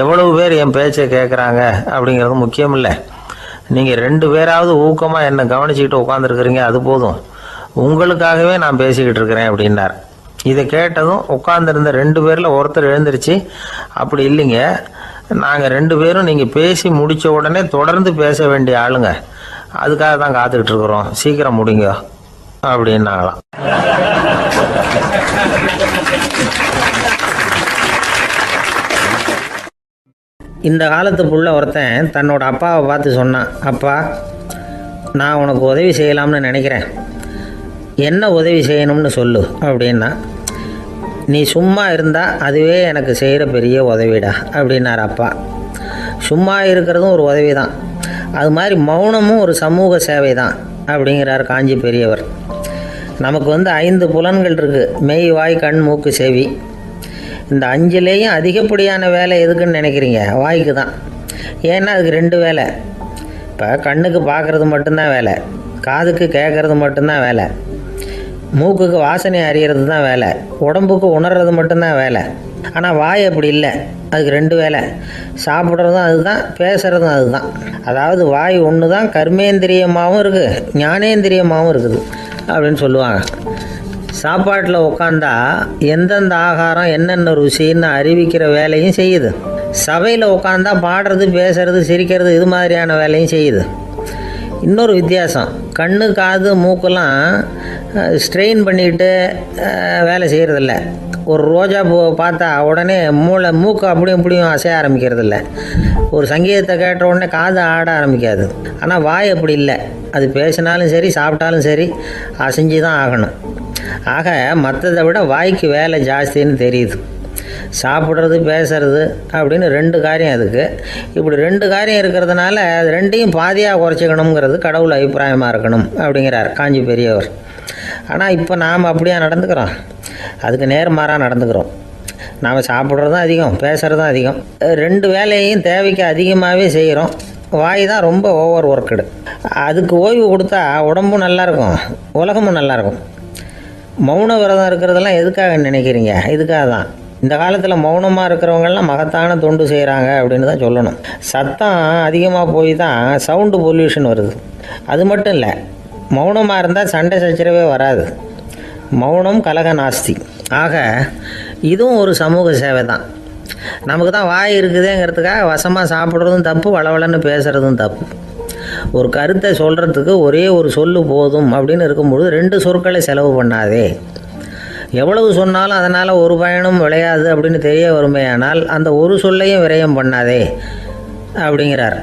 எவ்வளவு பேர் என் பேச்சை கேட்குறாங்க அப்படிங்கிறது முக்கியம் இல்லை. நீங்கள் 2 பேராவது ஊக்கமாக என்னை கவனிச்சிக்கிட்டு உட்காந்துருக்குறீங்க, அது போதும். உங்களுக்காகவே நான் பேசிக்கிட்டு இருக்கிறேன் அப்படின்னார். இதை கேட்டதும் உட்காந்துருந்த 2 பேரில் ஒருத்தர் எழுந்திருச்சு, அப்படி இல்லைங்க, நாங்கள் 2 பேரும் நீங்கள் பேசி முடித்த உடனே தொடர்ந்து பேச வேண்டிய ஆளுங்க, அதுக்காக தான் காத்துக்கிட்டு இருக்கிறோம், சீக்கிரம் முடிங்க அப்படின்னாங்களாம். இந்த காலத்து புள்ள ஒருத்தன் தன்னோட அப்பாவை பார்த்து சொன்னான், அப்பா, நான் உனக்கு உதவி செய்யலாம்னு நினைக்கிறேன், என்ன உதவி செய்யணும்னு சொல்லு அப்படின்னா. நீ சும்மா இருந்தால் அதுவே எனக்கு செய்கிற பெரிய உதவிடா அப்படின்னார் அப்பா. சும்மா இருக்கிறதும் ஒரு உதவி தான், அது மாதிரி மௌனமும் ஒரு சமூக சேவை தான் அப்படிங்கிறார் காஞ்சி பெரியவர். நமக்கு 5 புலன்கள் இருக்குது, மெய், வாய், கண், மூக்கு, செவி. இந்த 5லேயும் அதிகப்படியான வேலை எதுக்குன்னு நினைக்கிறீங்க? வாய்க்கு தான். ஏன்னா அதுக்கு 2 வேலை. இப்போ கண்ணுக்கு பார்க்குறது மட்டும்தான் வேலை, காதுக்கு கேட்குறது மட்டும்தான் வேலை, மூக்குக்கு வாசனை அறியறது தான் வேலை, உடம்புக்கு உணர்றது மட்டும்தான் வேலை. ஆனால் வாய் அப்படி இல்லை, அதுக்கு 2 வேலை. சாப்பிட்றதும் அதுதான், பேசுகிறதும் அதுதான். அதாவது வாய் ஒன்று தான் கர்மேந்திரியமாகவும் இருக்குது, ஞானேந்திரியமாகவும் இருக்குது அப்படின்னு சொல்லுவாங்க. சாப்பாட்டில் உட்காந்தா எந்தெந்த ஆகாரம் என்னென்ன ருசின்னு அறிவிக்கிற வேலையும் செய்யுது. சபையில் உட்காந்தா பாடுறது, பேசுறது, சிரிக்கிறது, இது மாதிரியான வேலையும் செய்யுது. இன்னொரு வித்தியாசம், கண்ணு, காது, மூக்கெல்லாம் ஸ்ட்ரெயின் பண்ணிக்கிட்டு வேலை செய்கிறதில்ல. ஒரு ரோஜா பூ பார்த்தா உடனே மூக்கு அப்படியும் இப்படியும் அசைய ஆரம்பிக்கிறதில்ல. ஒரு சங்கீதத்தை கேட்ட உடனே காது ஆட ஆரம்பிக்காது. ஆனால் வாய் அப்படி இல்லை, அது பேசினாலும் சரி சாப்பிட்டாலும் சரி அசைஞ்சு தான் ஆகணும். ஆக மற்றதை விட வாய்க்கு வேலை ஜாஸ்தின்னு தெரியுது. சாப்பிட்றது, பேசுறது அப்படின்னு 2 காரியம் அதுக்கு. இப்படி 2 காரியம் இருக்கிறதுனால அது 2ஐயும் பாதியாக குறைச்சிக்கணுங்கிறது கடவுள் அபிப்பிராயமாக இருக்கணும் அப்படிங்கிறார் காஞ்சி பெரியவர். ஆனால் இப்போ நாம் அப்படியா நடந்துக்கிறோம்? அதுக்கு நேர்மாறாக நடந்துக்கிறோம். நாம் சாப்பிட்றதும் அதிகம், பேசுகிறதும் அதிகம், 2 வேலையையும் தேவைக்கு அதிகமாகவே செய்கிறோம். வாய் தான் ரொம்ப ஓவர் ஒர்க்குடு. அதுக்கு ஓய்வு கொடுத்தா உடம்பும் நல்லாயிருக்கும், உலகமும் நல்லாயிருக்கும். மௌன விரதம் இருக்கிறதெல்லாம் எதுக்காக நினைக்கிறீங்க? இதுக்காக தான். இந்த காலத்தில் மௌனமாக இருக்கிறவங்கெல்லாம் மகத்தான தொண்டு செய்கிறாங்க அப்படின்னு தான் சொல்லணும். சத்தம் அதிகமாக போய் தான் சவுண்டு பொல்யூஷன் வருது. அது மட்டும் இல்லை, மௌனமாக இருந்தால் சண்டை சச்சரவே வராது. மௌனம் கலக நாஸ்தி. ஆக இதுவும் ஒரு சமூக சேவை தான். நமக்கு தான் வாய் இருக்குதுங்கிறதுக்காக வசமாக சாப்பிட்றதும் தப்பு, வளவளன்னு பேசுகிறதும் தப்பு. ஒரு கருத்தை சொல்கிறதுக்கு ஒரே ஒரு சொல்லு போதும் அப்படின்னு இருக்கும்பொழுது 2 சொற்களை செலவு பண்ணாதே. எவ்வளவு சொன்னாலும் அதனால் ஒரு பயனும் விளையாது அப்படின்னு தெரிய வருமேயானால் அந்த ஒரு சொல்லையும் விரயம் பண்ணாதே அப்படிங்கிறார்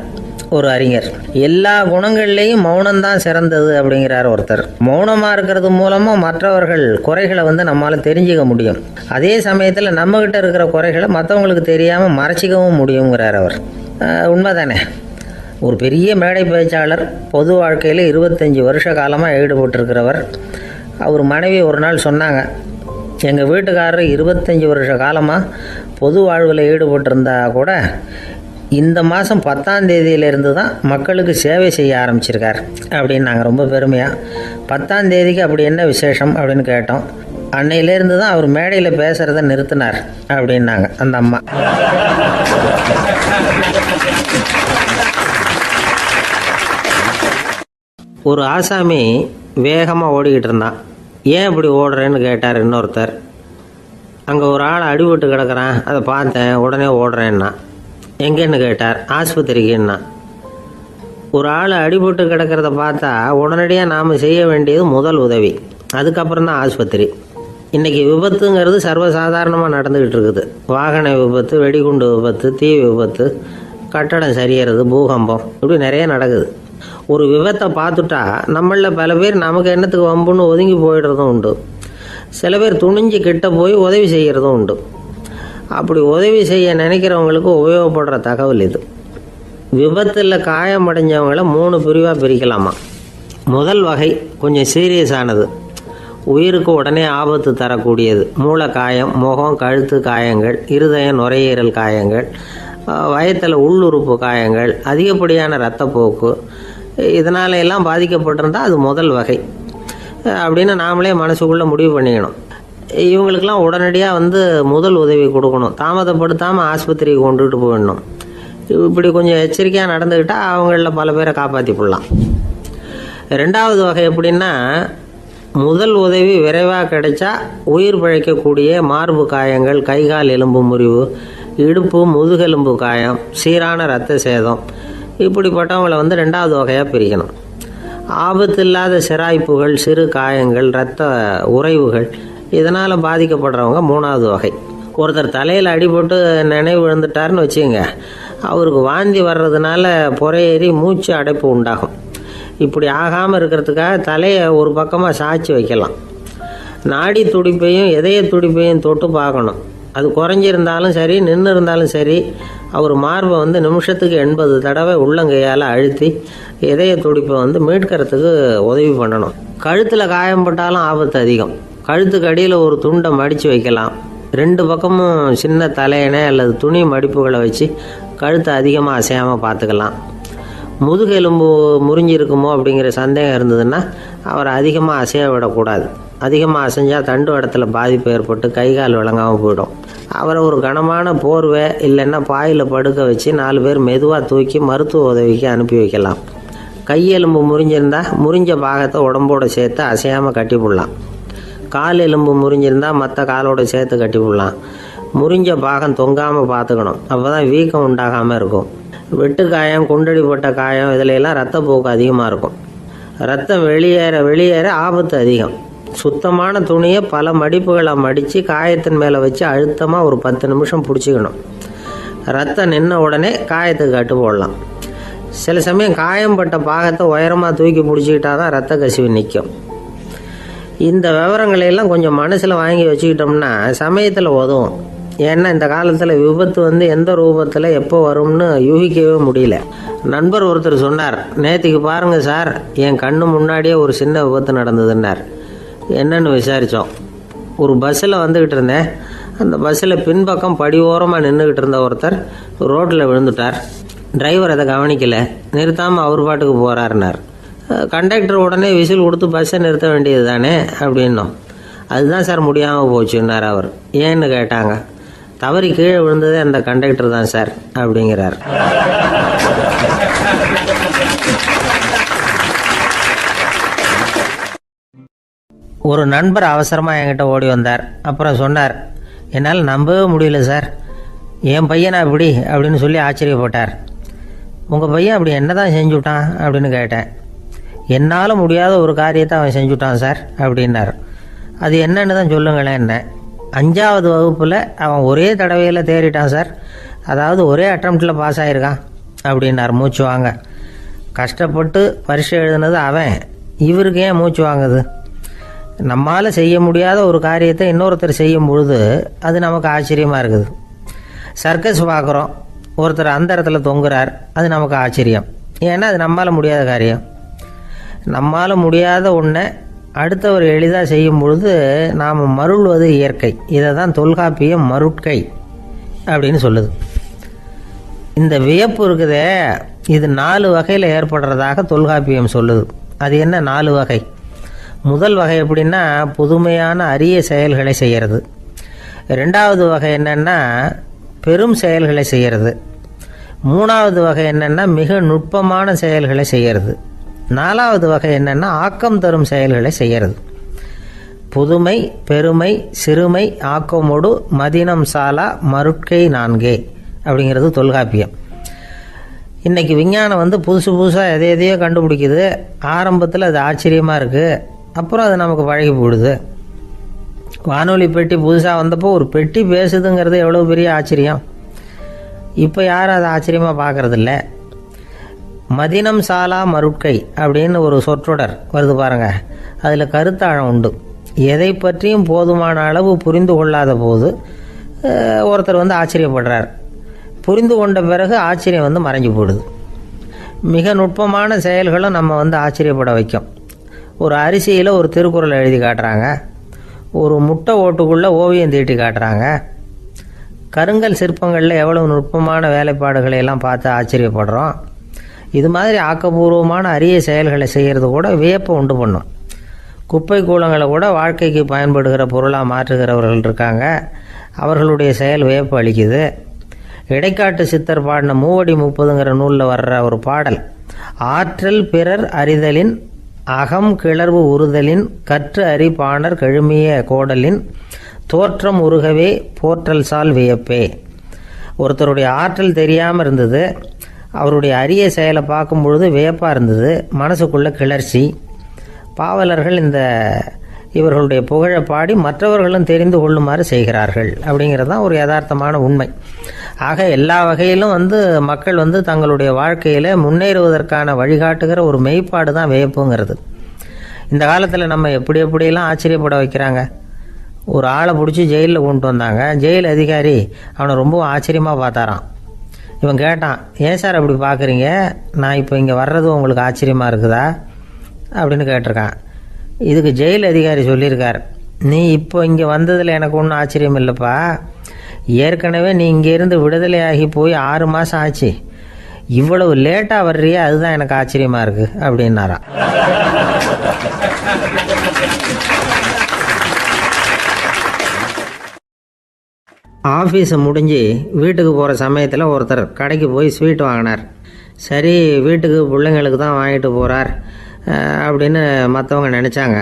ஒரு அறிஞர். எல்லா குணங்கள்லேயும் மௌனம்தான் சிறந்தது அப்படிங்கிறார் ஒருத்தர். மௌனமாக இருக்கிறது மூலமாக மற்றவர்கள் குறைகளை நம்மளால் தெரிஞ்சிக்க முடியும். அதே சமயத்தில் நம்மக்கிட்ட இருக்கிற குறைகளை மற்றவங்களுக்கு தெரியாமல் மறைச்சிக்கவும் முடியுங்கிறார் அவர். உண்மைதானே? ஒரு பெரிய மேடை பேச்சாளர், பொது வாழ்க்கையில் 25 வருஷ காலமாக ஈடுபட்டிருக்கிறவர். அவர் மனைவி ஒரு நாள் சொன்னாங்க, எங்கள் வீட்டுக்காரர் 25 வருஷ காலமாக பொது வாழ்வில் ஈடுபட்டிருந்தா கூட இந்த மாதம் 10ஆம் தேதியிலேருந்து தான் மக்களுக்கு சேவை செய்ய ஆரம்பிச்சிருக்கார் அப்படின்னு நாங்கள் ரொம்ப பெருமையாக. 10ஆம் தேதிக்கு அப்படி என்ன விசேஷம் அப்படின்னு கேட்டோம். அன்னையிலேருந்து தான் அவர் மேடையில் பேசுகிறத நிறுத்தினார் அப்படின்னாங்க அந்த அம்மா. ஒரு ஆசாமி வேகமாக ஓடிக்கிட்டு இருந்தான். ஏன் இப்படி ஓடுறேன்னு கேட்டார் இன்னொருத்தர். அங்கே ஒரு ஆள் அடிபட்டு கிடக்கிறான், அதை பார்த்தேன், உடனே ஓடுறேன்னா. எங்கேன்னு கேட்டார். ஆஸ்பத்திரிக்குன்னா. ஒரு ஆள் அடிபட்டு கிடக்கிறத பார்த்தா உடனடியாக நாம் செய்ய வேண்டியது முதல் உதவி, அதுக்கப்புறம் தான் ஆஸ்பத்திரி. இன்றைக்கி விபத்துங்கிறது சர்வசாதாரணமாக நடந்துக்கிட்டு இருக்குது. வாகன விபத்து, வெடிகுண்டு விபத்து, தீ விபத்து, கட்டடம் சரியறது, பூகம்பம், இப்படி நிறைய நடக்குது. ஒரு விபத்தை பார்த்துட்டா நம்மளில் பல பேர் நமக்கு என்னத்துக்கு வம்புன்னு ஒதுங்கி போயிடுறதும் உண்டு. சில பேர் துணிஞ்சு கிட்ட போய் உதவி செய்கிறதும் உண்டு. அப்படி உதவி செய்ய நினைக்கிறவங்களுக்கு உபயோகப்படுற தகவல் இது. விபத்தில் காயமடைஞ்சவங்களை 3 பிரிவாக பிரிக்கலாமா. முதல் வகை கொஞ்சம் சீரியஸானது, உயிருக்கு உடனே ஆபத்து தரக்கூடியது. மூளை காயம், முகம், கழுத்து காயங்கள், இருதயம், நுரையீரல் காயங்கள், வயத்தில் உள்ளுறுப்பு காயங்கள், அதிகப்படியான இரத்தப்போக்கு, இதனால எல்லாம் பாதிக்கப்பட்டிருந்தால் அது முதல் வகை அப்படின்னு நாமளே மனசுக்குள்ளே முடிவு பண்ணிக்கணும். இவங்களுக்கெல்லாம் உடனடியாக முதல் உதவி கொடுக்கணும். தாமதப்படுத்தாமல் ஆஸ்பத்திரிக்கு கொண்டுகிட்டு போயிடணும். இப்படி கொஞ்சம் எச்சரிக்கையாக நடந்துக்கிட்டால் அவங்களில் பல பேரை காப்பாற்றி போடலாம். 2வது வகை எப்படின்னா, முதல் உதவி விரைவாக கிடைச்சா உயிர் பிழைக்கக்கூடிய மார்பு காயங்கள், கைகால் எலும்பு முறிவு, இடுப்பு முதுகெலும்பு காயம், சீரான இரத்த சேதம், இப்படிப்பட்டவங்களை 2வது வகையாக பிரிக்கணும். ஆபத்து இல்லாத சிராய்ப்புகள், சிறு காயங்கள், இரத்த உறைவுகள், இதனால் பாதிக்கப்படுறவங்க 3வது வகை. ஒருத்தர் தலையில் அடிபட்டு நினைவு விழுந்துட்டாருன்னு வச்சுங்க, அவருக்கு வாந்தி வர்றதுனால புறையேறி மூச்சு அடைப்பு உண்டாகும். இப்படி ஆகாமல் இருக்கிறதுக்காக தலையை ஒரு பக்கமாக சாய்ச்சி வைக்கலாம். நாடி துடிப்பையும் இதய துடிப்பையும் தொட்டு பார்க்கணும். அது குறைஞ்சிருந்தாலும் சரி, நின்று இருந்தாலும் சரி, அவர் மார்பை நிமிஷத்துக்கு 80 தடவை உள்ளங்கையால் அழுத்தி இதய துடிப்பை மீட்கிறதுக்கு உதவி பண்ணணும். கழுத்தில் காயம்பட்டாலும் ஆபத்து அதிகம். கழுத்துக்கு அடியில் ஒரு துண்டை மடித்து வைக்கலாம். 2 பக்கமும் சின்ன தலையணை அல்லது துணி மடிப்புகளை வச்சு கழுத்தை அதிகமாக அசையாமல் பார்த்துக்கலாம். முதுகெலும்பு முறிஞ்சிருக்குமோ அப்படிங்கிற சந்தேகம் இருந்ததுன்னா அவரை அதிகமாக அசைய விடக்கூடாது. அதிகமாக அசைஞ்சால் தண்டு இடத்துல பாதிப்பு ஏற்பட்டு கைகால் விளங்காமல் போயிடும். அவரை ஒரு கனமான போர்வை இல்லைன்னா பாயில் படுக்க வச்சு 4 பேர் மெதுவாக தூக்கி மருத்துவ உதவிக்கு அனுப்பி வைக்கலாம். கையெலும்பு முறிஞ்சிருந்தால் முறிஞ்ச பாகத்தை உடம்போடு சேர்த்து அசையாமல் கட்டி போடலாம். கால் எலும்பு முறிஞ்சிருந்தால் மற்ற காலோடு சேர்த்து கட்டி போடலாம். முறிஞ்ச பாகம் தொங்காமல் பார்த்துக்கணும். அப்போ தான் வீக்கம் உண்டாகாமல் இருக்கும். வெட்டு காயம், குண்டடிப்பட்ட காயம், இதிலெல்லாம் ரத்தப்போக்கு அதிகமாக இருக்கும். ரத்தம் வெளியேற ஆபத்து அதிகம். சுத்தமான துணியை பல மடிப்புகளை மடித்து காயத்தின் மேலே வச்சு அழுத்தமாக ஒரு 10 நிமிஷம் பிடிச்சிக்கணும். ரத்தம் நின்ன உடனே காயத்துக்கு கட்டு போடலாம். சில சமயம் காயம்பட்ட பாகத்தை உயரமாக தூக்கி பிடிச்சிக்கிட்டா தான் ரத்த கசிவு நிற்கும். இந்த விவரங்களையெல்லாம் கொஞ்சம் மனசில் வாங்கி வச்சுக்கிட்டோம்னா சமயத்தில் உதவும். ஏன்னா இந்த காலத்தில் விபத்து எந்த ரூபத்தில் எப்போ வரும்னு யூகிக்கவே முடியல. நண்பர் ஒருத்தர் சொன்னார், நேற்றுக்கு பாருங்கள் சார், என் கண்ணு முன்னாடியே ஒரு சின்ன விபத்து நடந்ததுன்னார். என்னன்னு விசாரித்தோம். ஒரு பஸ்ஸில் வந்துக்கிட்டு இருந்தேன். அந்த பஸ்ஸில் பின்பக்கம் படி ஓரமாக நின்றுக்கிட்டு இருந்த ஒருத்தர் ரோட்டில் விழுந்துட்டார். டிரைவர் அதை கவனிக்கலை, நிறுத்தாமல் அவர் பாட்டுக்கு போகிறாருனார். கண்டக்டர் உடனே விசில் கொடுத்து பஸ்ஸை நிறுத்த வேண்டியது தானே அப்படின்னோம். அதுதான் சார் முடியாமல் போச்சுன்னார் அவர். ஏன்னு கேட்டாங்க. தவறி கீழே விழுந்ததே அந்த கண்டக்டர் தான் சார் அப்படிங்கிறார். ஒரு நண்பர் அவசரமாக என்கிட்ட ஓடி வந்தார். அப்புறம் சொன்னார், என்னால் நம்பவே முடியல சார், என் பையனா இப்படி அப்படின்னு சொல்லி ஆச்சரியப்பட்டார். உங்கள் பையன் அப்படி என்ன தான் செஞ்சுட்டான் அப்படின்னு கேட்டேன். என்னால் முடியாத ஒரு காரியத்தை அவன் செஞ்சுட்டான் சார் அப்படின்னார். அது என்னன்னு தான் சொல்லுங்களேன். என்ன 5வது வகுப்பில் அவன் ஒரே தடவையில் தேறிட்டான் சார், அதாவது ஒரே அட்டம்ப்டில் பாஸ் ஆகிருக்கான் அப்படின்னார் மூச்சு வாங்க. கஷ்டப்பட்டு பரீட்சை எழுதுனது அவன், இவருக்கு ஏன் மூச்சு வாங்குது? நம்மால் செய்ய முடியாத ஒரு காரியத்தை இன்னொருத்தர் செய்யும் பொழுது அது நமக்கு ஆச்சரியமாக இருக்குது. சர்க்கஸ் பார்க்குறோம், ஒருத்தர் அந்த இடத்துல தொங்குறார், அது நமக்கு ஆச்சரியம். ஏன்னா அது நம்மால் முடியாத காரியம். நம்மால் முடியாத ஒன்றை அடுத்தவர் எளிதாக செய்யும் பொழுது நாம் மருள்வது இயற்கை. இதை தான் தொல்காப்பியம் மருட்கை அப்படின்னு சொல்லுது. இந்த வியப்பு இருக்குதே, இது 4 வகையில் ஏற்படுறதாக தொல்காப்பியம் சொல்லுது. அது என்ன 4 வகை? முதல் வகை எப்படின்னா புதுமையான அரிய செயல்களை செய்கிறது. 2வது வகை என்னென்னா பெரும் செயல்களை செய்கிறது. 3வது வகை என்னென்னா மிக நுட்பமான செயல்களை செய்கிறது. 4வது வகை என்னென்னா ஆக்கம் தரும் செயல்களை செய்கிறது. புதுமை, பெருமை, சிறுமை, ஆக்கமோடு மதினம் சாலா மருட்கை 4 அப்படிங்கிறது தொல்காப்பியம். இன்றைக்கி விஞ்ஞானம் புதுசு புதுசாக எதையோ கண்டுபிடிக்குது. ஆரம்பத்தில் அது ஆச்சரியமாக இருக்குது, அப்புறம் அது நமக்கு பழகி போயிடுது. வானொலி பெட்டி புதுசாக வந்தப்போ ஒரு பெட்டி பேசுதுங்கிறது எவ்வளோ பெரிய ஆச்சரியம். இப்போ யாரும் அதை ஆச்சரியமாக பார்க்குறதில்ல. மதினம் சாலா மருட்கை அப்படின்னு ஒரு சொற்றொடர் வருது பாருங்க, அதில் கருத்தாழம் உண்டு. எதை பற்றியும் போதுமான அளவு புரிந்து கொள்ளாத போது ஒருத்தர் ஆச்சரியப்படுறார். புரிந்து கொண்ட பிறகு ஆச்சரியம் மறைஞ்சு போயிடுது. மிக நுட்பமான செயல்களும் நம்ம ஆச்சரியப்பட வைக்கும். ஒரு அரிசியில் ஒரு திருக்குறள் எழுதி காட்டுறாங்க, ஒரு முட்டை ஓட்டுக்குள்ளே ஓவியம் தீட்டி காட்டுறாங்க. கருங்கல் சிற்பங்களில் எவ்வளவு நுட்பமான வேலைப்பாடுகளை எல்லாம் பார்த்து ஆச்சரியப்படுறோம். இது மாதிரி ஆக்கப்பூர்வமான அரிய செயல்களை செய்கிறது கூட வியப்பை உண்டு பண்ணும். குப்பை கூலங்களை கூட வாழ்க்கைக்கு பயன்படுகிற பொருளாக மாற்றுகிறவர்கள் இருக்காங்க, அவர்களுடைய செயல் வியப்பு அளிக்குது. இடைக்காட்டு சித்தர் பாடின 30 நூலில் வர்ற ஒரு பாடல், ஆற்றல் பிறர் அறிதலின் அகம் கிளர்வு உறுதலின் கற்று அறி பாணர் கழுமிய கோடலின் தோற்றம் உருகவே போற்றல் சால் வியப்பே. ஒருத்தருடைய ஆற்றல் தெரியாமல் இருந்தது, அவருடைய அரிய செயலை பார்க்கும் பொழுது வியப்பாக இருந்தது, மனசுக்குள்ள கிளர்ச்சி. பாவலர்கள் இவர்களுடைய புகழை பாடி மற்றவர்களும் தெரிந்து கொள்ளுமாறு செய்கிறார்கள் அப்படிங்கிறது தான் ஒரு யதார்த்தமான உண்மை. ஆக எல்லா வகையிலும் மக்கள் தங்களுடைய வாழ்க்கையில் முன்னேறுவதற்கான வழிகாட்டுகிற ஒரு மெய்ப்பாடு தான் வியப்புங்கிறது. இந்த காலத்தில் நம்ம எப்படியெல்லாம் ஆச்சரியப்பட வைக்கிறாங்க. ஒரு ஆளை பிடிச்சி ஜெயிலில் கொண்டு வந்தாங்க. ஜெயில் அதிகாரி அவனை ரொம்ப ஆச்சரியமாக பார்த்தாரான். இவன் கேட்டான், ஏன் சார் அப்படி பார்க்குறீங்க, நான் இப்போ இங்கே வர்றது உங்களுக்கு ஆச்சரியமாக இருக்குதா அப்படின்னு கேட்டிருக்கான். இதுக்கு ஜெயில் அதிகாரி சொல்லியிருக்கார், நீ இப்போ இங்கே வந்ததில் எனக்கு ஒன்றும் ஆச்சரியம் இல்லைப்பா, ஏற்கனவே நீ இங்கேருந்து விடுதலையாகி போய் 6 மாதம் ஆச்சு, இவ்வளவு லேட்டாக வர்றியே அதுதான் எனக்கு ஆச்சரியமாக இருக்குது அப்படின்னாராம். ஆஃபீஸை முடிஞ்சு வீட்டுக்கு போகிற சமயத்தில் ஒருத்தர் கடைக்கு போய் ஸ்வீட் வாங்கினார். சரி, வீட்டுக்கு பிள்ளைங்களுக்கு தான் வாங்கிட்டு போகிறார் அப்படின்னு மற்றவங்க நினச்சாங்க.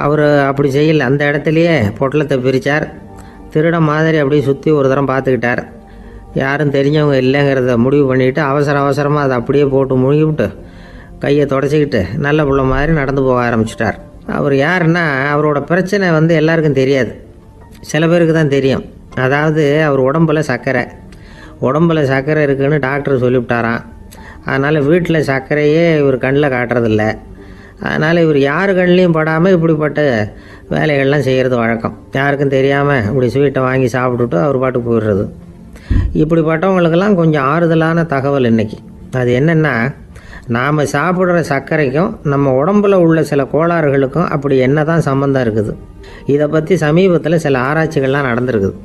அவர் அப்படி செய்யல. அந்த இடத்துலையே பொட்டலத்தை பிரித்தார். திருட மாதிரி அப்படியே சுற்றி ஒரு தரம் பார்த்துக்கிட்டார். யாரும் தெரிஞ்சவங்க இல்லைங்கிறத முடிவு பண்ணிவிட்டு அவசரமாக அதை அப்படியே போட்டு முழுகிவிட்டு கையை தொடச்சிக்கிட்டு நல்ல பிள்ளை மாதிரி நடந்து போக ஆரம்பிச்சிட்டார். அவர் யாருன்னா, அவரோட பிரச்சனை எல்லாருக்கும் தெரியாது, சில பேருக்கு தான் தெரியும். அதாவது அவர் உடம்பில் சர்க்கரை இருக்குதுன்னு டாக்டர் சொல்லிவிட்டாராம். அதனால் வீட்டில் சர்க்கரையே இவர் கண்ணில் காட்டுறதில்ல. அதனால் இவர் யார் கண்ணிலையும் படாமல் இப்படிப்பட்ட வேலைகள்லாம் செய்கிறது வழக்கம். யாருக்கும் தெரியாமல் இப்படி ஸ்வீட்டை வாங்கி சாப்பிட்டுட்டு அவர் பாட்டுக்கு போயிடுறது. இப்படிப்பட்டவங்களுக்கெல்லாம் கொஞ்சம் ஆறுதலான தகவல் இன்றைக்கி. அது என்னென்னா, நாம் சாப்பிட்ற சர்க்கரைக்கும் நம்ம உடம்பில் உள்ள சில கோளாறுகளுக்கும் அப்படி என்ன தான் சம்மந்தம் இருக்குது. இதை பற்றி சமீபத்தில் சில ஆராய்ச்சிகள்லாம் நடந்திருக்குது.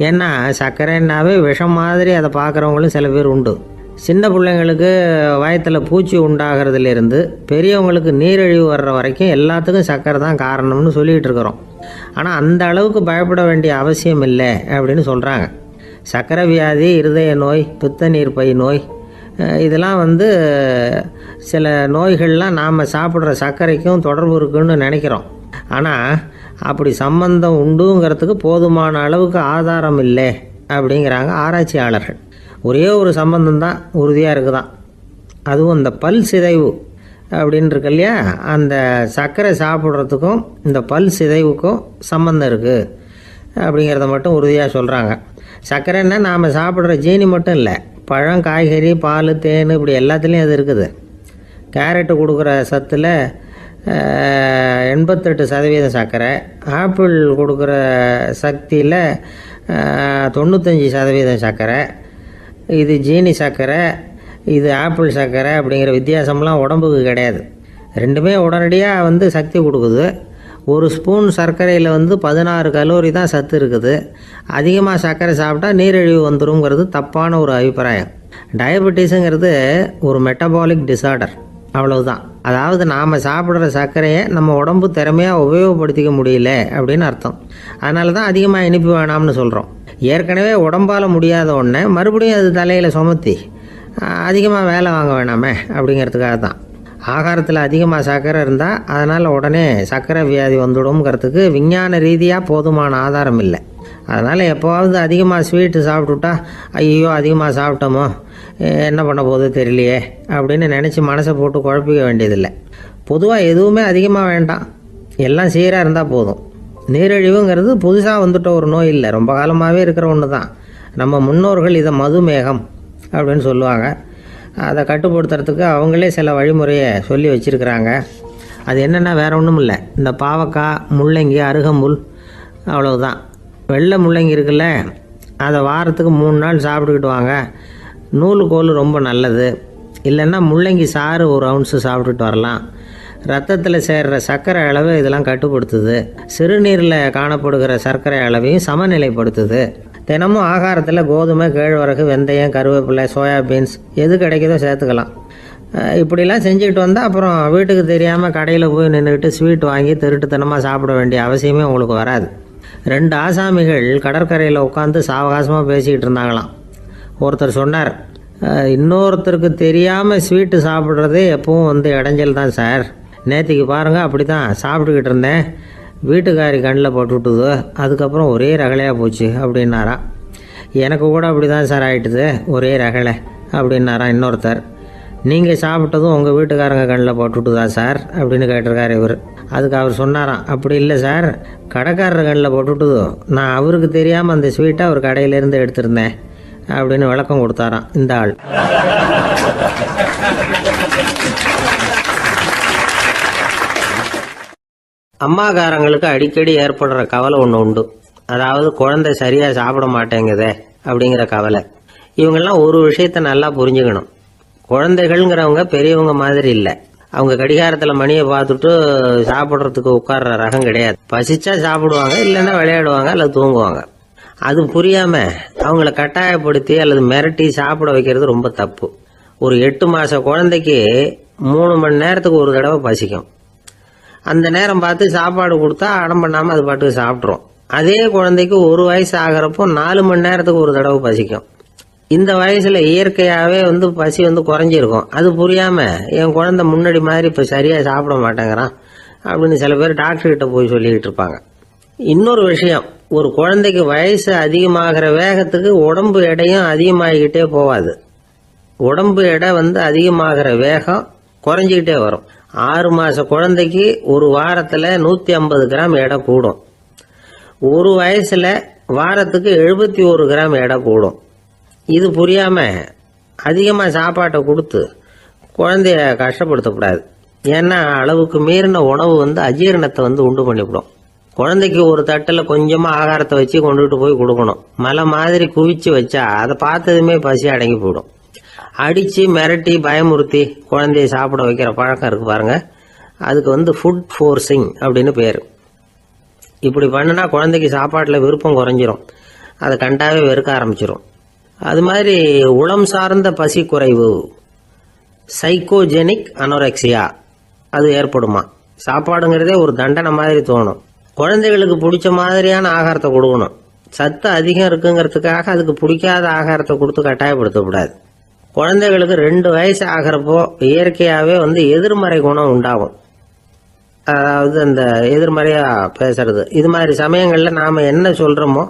ஏன்னா சர்க்கரைன்னாவே விஷம் மாதிரி அதை பார்க்குறவங்களும் சில பேர் உண்டு. சின்ன பிள்ளைங்களுக்கு வயத்தில் பூச்சி உண்டாகிறதுலேருந்து பெரியவங்களுக்கு நீரிழிவு வர்ற வரைக்கும் எல்லாத்துக்கும் சர்க்கரை தான் காரணம்னு சொல்லிகிட்டு இருக்கிறோம். ஆனால் அந்த அளவுக்கு பயப்பட வேண்டிய அவசியம் இல்லை அப்படின்னு சொல்கிறாங்க. சர்க்கரை வியாதி, இருதய நோய், பித்த நீர் பை நோய், இதெல்லாம் சில நோய்கள்லாம் நாம் சாப்பிட்ற சர்க்கரைக்கும் தொடர்பு இருக்குன்னு நினைக்கிறோம். ஆனால் அப்படி சம்பந்தம் உண்டுங்கிறதுக்கு போதுமான அளவுக்கு ஆதாரம் இல்லை அப்படிங்கிறாங்க ஆராய்ச்சியாளர்கள். ஒரே ஒரு சம்பந்தம் தான் உறுதியாக இருக்குதான். அதுவும் இந்த பல் சிதைவு அப்படின்னு இருக்கு இல்லையா, அந்த சர்க்கரை சாப்பிட்றதுக்கும் இந்த பல் சிதைவுக்கும் சம்மந்தம் இருக்குது அப்படிங்கிறத மட்டும் உறுதியாக சொல்கிறாங்க. சர்க்கரைன்னா நாம் சாப்பிட்ற ஜீனி மட்டும் இல்லை, பழம், காய்கறி, பால், தேன், இப்படி எல்லாத்துலேயும் அது இருக்குது. கேரட்டு கொடுக்குற சத்தில் 88% சர்க்கரை, ஆப்பிள் கொடுக்குற சக்தியில் 95% சர்க்கரை. இது ஜீனி சர்க்கரை, இது ஆப்பிள் சர்க்கரை அப்படிங்கிற வித்தியாசம்லாம் உடம்புக்கு கிடையாது. ரெண்டுமே உடனடியாக சக்தி கொடுக்குது. ஒரு ஸ்பூன் சர்க்கரையில் 16 கலோரி தான் சத்து இருக்குது. அதிகமாக சர்க்கரை சாப்பிட்டா நீரிழிவு வந்துருங்கிறது தப்பான ஒரு அபிப்பிராயம். டயபெட்டிஸுங்கிறது ஒரு மெட்டபாலிக் டிசார்டர், அவ்வளவுதான். அதாவது நாம் சாப்பிட்ற சர்க்கரையை நம்ம உடம்பு திறமையாக உபயோகப்படுத்திக்க முடியல அப்படின்னு அர்த்தம். அதனால தான் அதிகமாக இனிப்பு வேணாம்னு சொல்கிறோம். ஏற்கனவே உடம்பால் முடியாத ஒன்றை மறுபடியும் அது தலையில் சுமத்தி அதிகமாக வேலை வாங்க வேணாமே அப்படிங்கிறதுக்காக தான். ஆகாரத்தில் அதிகமாக சர்க்கரை இருந்தால் அதனால் உடனே சர்க்கரை வியாதி வந்துடும்ங்கிறதுக்கு விஞ்ஞான ரீதியாக போதுமான ஆதாரம் இல்லை. அதனால் எப்போவாவது அதிகமாக ஸ்வீட்டு சாப்பிட்டுட்டா ஐயோ அதிகமாக சாப்பிட்டோமோ என்ன பண்ண போகுது தெரியலையே அப்படின்னு நினச்சி மனசை போட்டு குழப்பிக்க வேண்டியதில்லை. பொதுவாக எதுவுமே அதிகமாக வேண்டாம், எல்லாம் சீராக இருந்தால் போதும். நீரிழிவுங்கிறது புதுசாக வந்துட்ட ஒரு நோய் இல்லை, ரொம்ப காலமாகவே இருக்கிற ஒன்று தான். நம்ம முன்னோர்கள் இதை மதுமேகம் அப்படின்னு சொல்லுவாங்க. அதை கட்டுப்படுத்துறதுக்கு அவங்களே சில வழிமுறையை சொல்லி வச்சுருக்கிறாங்க. அது என்னென்னா வேறு ஒன்றும் இல்லை, இந்த பாவக்காய், முள்ளங்கி, அருகம்புல், அவ்வளவுதான். வெள்ளை முள்ளங்கி இருக்குல்ல, அதை வாரத்துக்கு 3 நாள் சாப்பிட்டுக்கிட்டு வாங்க. நூலுக்கோல் ரொம்ப நல்லது. இல்லைன்னா முள்ளங்கி சாறு 1 ounce சாப்பிட்டுட்டு வரலாம். ரத்தத்தில் சேர்கிற சர்க்கரை அளவு இதெல்லாம் கட்டுப்படுத்துது. சிறுநீரில் காணப்படுகிற சர்க்கரை அளவையும் சமநிலைப்படுத்துது. தினமும் ஆகாரத்தில் கோதுமை, கேழ்வரகு, வெந்தயம், கருவேப்பிலை, சோயாபீன்ஸ் எது கிடைக்குதோ சேர்த்துக்கலாம். இப்படிலாம் செஞ்சுக்கிட்டு வந்தால் அப்புறம் வீட்டுக்கு தெரியாமல் கடையில் போய் நின்றுக்கிட்டு ஸ்வீட் வாங்கி திருட்டுத்தனமாக சாப்பிட வேண்டிய அவசியமே உங்களுக்கு வராது. 2 ஆசாமிகள் கடற்கரையில் உட்காந்து சாவகாசமாக பேசிக்கிட்டு இருந்தாங்களாம். ஒருத்தர் சொன்னார், இன்னொருத்தருக்கு தெரியாமல் ஸ்வீட்டு சாப்பிட்றதே எப்பவும் இடைஞ்சல் தான் சார். நேற்றுக்கு பாருங்கள் அப்படி தான் சாப்பிட்டுக்கிட்டு இருந்தேன், வீட்டுக்காரி கண்ணில் போட்டுவிட்டுது, அதுக்கப்புறம் ஒரே ரகலையாக போச்சு அப்படின்னாரா. எனக்கு கூட அப்படி தான் சார் ஆகிட்டுது, ஒரே ரகலை அப்படின்னாரா இன்னொருத்தர். நீங்கள் சாப்பிட்டதும் உங்கள் வீட்டுக்காரங்க கண்ணில் போட்டுவிட்டுதா சார் அப்படின்னு கேட்டிருக்காரு இவர். அதுக்கு அவர் சொன்னாராம், அப்படி இல்லை சார், கடைக்காரர் கண்ணில் போட்டுவிட்டுதோ, நான் அவருக்கு தெரியாமல் அந்த ஸ்வீட்டை அவர் கடையிலேருந்து எடுத்திருந்தேன் அப்படின்னு விளக்கம் கொடுத்தாராம் இந்த ஆள். அம்மாக்காரங்களுக்கு அடிக்கடி ஏற்படுற கவலை ஒன்று உண்டு. அதாவது குழந்தை சரியாக சாப்பிட மாட்டேங்குதே அப்படிங்கிற கவலை. இவங்கெல்லாம் ஒரு விஷயத்த நல்லா புரிஞ்சுக்கணும். குழந்தைகள்ங்கிறவங்க பெரியவங்க மாதிரி இல்லை. அவங்க கடிகாரத்தில் மணியை பார்த்துட்டு சாப்பிட்றதுக்கு உட்கார்ற ரகம் கிடையாது. பசிச்சா சாப்பிடுவாங்க, இல்லைன்னா விளையாடுவாங்க அல்லது தூங்குவாங்க. அது புரியாமல் அவங்கள கட்டாயப்படுத்தி அல்லது மிரட்டி சாப்பிட வைக்கிறது ரொம்ப தப்பு. ஒரு 8 மாத குழந்தைக்கு 3 மணி நேரத்துக்கு ஒரு தடவை பசிக்கும். அந்த நேரம் பார்த்து சாப்பாடு கொடுத்தா அடம் பண்ணாமல் அது பாட்டுக்கு சாப்பிட்றோம். அதே குழந்தைக்கு 1 வயசு ஆகிறப்போ 4 மணி நேரத்துக்கு ஒரு தடவை பசிக்கும். இந்த வயசில் இயற்கையாகவே பசி குறைஞ்சிருக்கும். அது புரியாமல் என் குழந்தை முன்னாடி மாதிரி இப்போ சரியாக சாப்பிட மாட்டேங்கிறான் அப்படின்னு சில பேர் டாக்டர்கிட்ட போய் சொல்லிக்கிட்டு இருப்பாங்க. இன்னொரு விஷயம், ஒரு குழந்தைக்கு வயசு அதிகமாகிற வேகத்துக்கு உடம்பு எடையும் அதிகமாகிக்கிட்டே போகாது. உடம்பு எடை அதிகமாகிற வேகம் குறைஞ்சிக்கிட்டே வரும். 6 மாத குழந்தைக்கு ஒரு வாரத்தில் 150 கிராம் எடை கூடும். ஒரு வயசில் வாரத்துக்கு 71 கிராம் எடை கூடும். இது புரியாமல் அதிகமாக சாப்பாட்டை கொடுத்து குழந்தைய கஷ்டப்படுத்தக்கூடாது. ஏன்னா அளவுக்கு மீறின உணவு அஜீரணத்தை உண்டு பண்ணிவிடும். குழந்தைக்கு ஒரு தட்டில் கொஞ்சமாக ஆகாரத்தை வச்சு கொண்டுகிட்டு போய் கொடுக்கணும். மலை மாதிரி குவிச்சு வச்சா அதை பார்த்ததுமே பசி அடங்கி போயிடும். அடித்து மிரட்டி பயமுறுத்தி குழந்தைய சாப்பிட வைக்கிற பழக்கம் இருக்குது பாருங்க, அதுக்கு ஃபுட் ஃபோர்ஸிங் அப்படின்னு பேர். இப்படி பண்ணினா குழந்தைக்கு சாப்பாட்டில் விருப்பம் குறைஞ்சிரும், அதை கண்டாவே வெறுக்க ஆரம்பிச்சிடும். அது மாதிரி உளம் சார்ந்த பசி குறைவு, சைக்கோஜெனிக் அனோரெக்சியா, அது ஏற்படுமா. சாப்பாடுங்கிறதே ஒரு தண்டனை மாதிரி தோணும். குழந்தைகளுக்கு பிடிச்ச மாதிரியான ஆகாரத்தை கொடுக்கணும். சத்து அதிகம் இருக்குங்கிறதுக்காக அதுக்கு பிடிக்காத ஆகாரத்தை கொடுத்து கட்டாயப்படுத்தக்கூடாது. குழந்தைகளுக்கு 2 வயசு ஆகிறப்போ இயற்கையாகவே எதிர்மறை குணம் உண்டாகும். அதாவது அந்த எதிர்மறையாக பேசுறது. இது மாதிரி சமயங்களில் நாம் என்ன சொல்கிறோமோ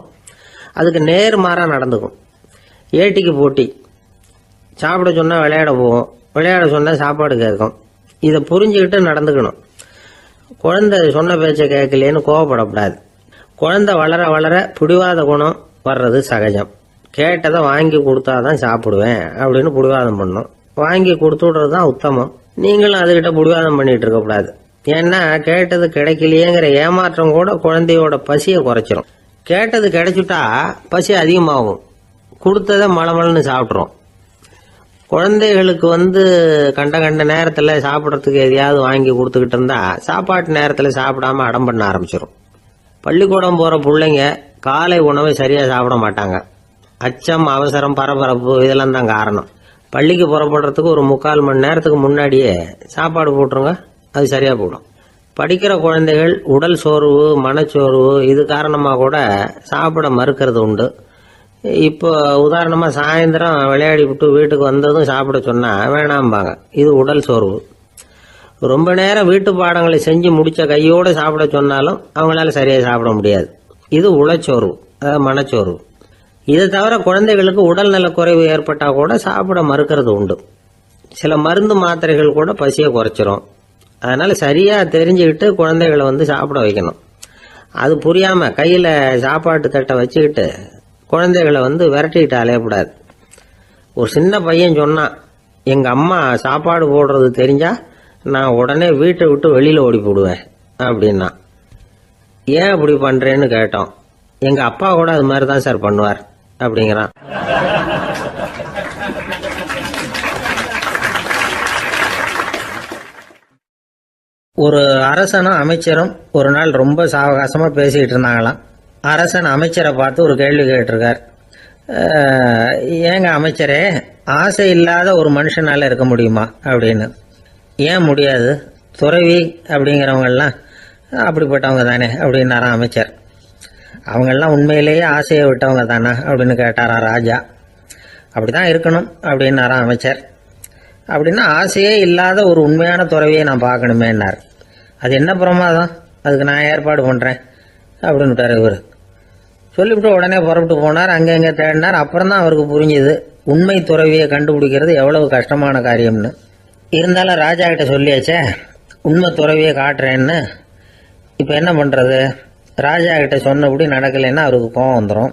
அதுக்கு நேர்மாறாக நடந்துக்கும். ஏட்டிக்கு போட்டி, சாப்பிட சொன்னால் விளையாட போவோம், விளையாட சொன்னால் சாப்பாடு கேட்கும். இதை புரிஞ்சுக்கிட்டு நடந்துக்கணும். குழந்தை சொன்ன பேச்சை கேட்கலேன்னு கோவப்படக்கூடாது. குழந்தை வளர வளர பிடிவாத குணம் வர்றது சகஜம். கேட்டதை வாங்கி கொடுத்தாதான் சாப்பிடுவேன் அப்படின்னு பிடிவாதம் பண்ணும். வாங்கி கொடுத்து விடுறது தான் உத்தமம். நீங்களும் அதுகிட்ட பிடிவாதம் பண்ணிட்டு இருக்கக்கூடாது. ஏன்னா கேட்டது கிடைக்கலையேங்கிற ஏமாற்றம் கூட குழந்தையோட பசியை குறைச்சிரும். கேட்டது கிடைச்சிட்டா பசி அதிகமாகும். கொடுத்ததை மளமளன்னு சாப்பிட்றோம். குழந்தைகளுக்கு கண்ட கண்ட நேரத்தில் சாப்பிட்றதுக்கு எதையாவது வாங்கி கொடுத்துக்கிட்டு இருந்தா சாப்பாட்டு நேரத்தில் சாப்பிடாம அடம் பண்ண ஆரம்பிச்சிடும். பள்ளிக்கூடம் போகிற பிள்ளைங்க காலை உணவை சரியாக சாப்பிட மாட்டாங்க. அச்சம், அவசரம், பரபரப்பு இதெல்லாம் தான் காரணம். பள்ளிக்கு புறப்படுறதுக்கு ஒரு 3/4 மணி நேரத்துக்கு முன்னாடியே சாப்பாடு போட்டுருங்க, அது சரியாக போடும். படிக்கிற குழந்தைகள் உடல் சோர்வு, மனச்சோர்வு இது காரணமாக கூட சாப்பிட மறுக்கிறது உண்டு. இப்போ உதாரணமாக சாயந்தரம் விளையாடி விட்டு வீட்டுக்கு வந்ததும் சாப்பிட சொன்னால் வேணாம்பாங்க. இது உடல் சோர்வு. ரொம்ப நேரம் வீட்டு பாடங்களை செஞ்சு முடித்த கையோடு சாப்பிட சொன்னாலும் அவங்களால சரியாக சாப்பிட முடியாது. இது உளச்சோர்வு, அதாவது மனச்சோர்வு. இதை தவிர குழந்தைகளுக்கு உடல் நலக்குறைவு ஏற்பட்டால் கூட சாப்பிட மறுக்கிறது உண்டு. சில மருந்து மாத்திரைகள் கூட பசியை குறைச்சிரும். அதனால் சரியாக தெரிஞ்சுக்கிட்டு குழந்தைகளை சாப்பிட வைக்கணும். அது புரியாமல் கையில் சாப்பாட்டு தட்டை வச்சுக்கிட்டு குழந்தைகளை விரட்டிக்கிட்டு அலையக்கூடாது. ஒரு சின்ன பையன் சொன்னான், எங்கள் அம்மா சாப்பாடு போடுறது தெரிஞ்சா நான் உடனே வீட்டை விட்டு வெளியில் ஓடி போடுவேன் அப்படின்னா. ஏன் அப்படி பண்ணுறேன்னு கேட்டோம். எங்கள் அப்பா கூட அது மாதிரி தான் சார் பண்ணுவார் அப்படிங்கிறான். ஒரு அரசனும் அமைச்சரும் ஒரு நாள் ரொம்ப சாவகாசமாக பேசிக்கிட்டு இருந்தாங்களாம். அரசன் அமைச்சரை பார்த்து ஒரு கேள்வி கேட்டிருக்கார். ஏங்க அமைச்சரே, ஆசை இல்லாத ஒரு மனுஷனால இருக்க முடியுமா அப்படின்னு. ஏன் முடியாது, துறவி அப்படிங்கிறவங்கெல்லாம் அப்படிப்பட்டவங்க தானே அப்படின்னாராம் அமைச்சர். அவங்கெல்லாம் உண்மையிலேயே ஆசையை விட்டவங்க தானே அப்படின்னு கேட்டாராம் ராஜா. அப்படிதான் இருக்கணும் அப்படின்னாராம் அமைச்சர். அப்படின்னா ஆசையே இல்லாத ஒரு உண்மையான துறவியை நான் பார்க்கணுமேன்னார். அது என்ன பிரமாதம், அதுக்கு நான் ஏற்பாடு பண்ணுறேன் அப்படின்னுட்டார் இவர். சொல்லிவிட்டு உடனே புறப்பட்டு போனார். அங்கே இங்கே தேடினார். அப்புறம் தான் அவருக்கு புரிஞ்சுது உண்மை துறவியை கண்டுபிடிக்கிறது எவ்வளவு கஷ்டமான காரியம்னு. இருந்தாலும் ராஜா கிட்ட சொல்லியாச்சே உண்மை துறவியை காட்டுறேன்னு. இப்போ என்ன பண்ணுறது? ராஜா கிட்ட சொன்னபடி நடக்கலைன்னா அவருக்கு கோவம் வந்துடும்.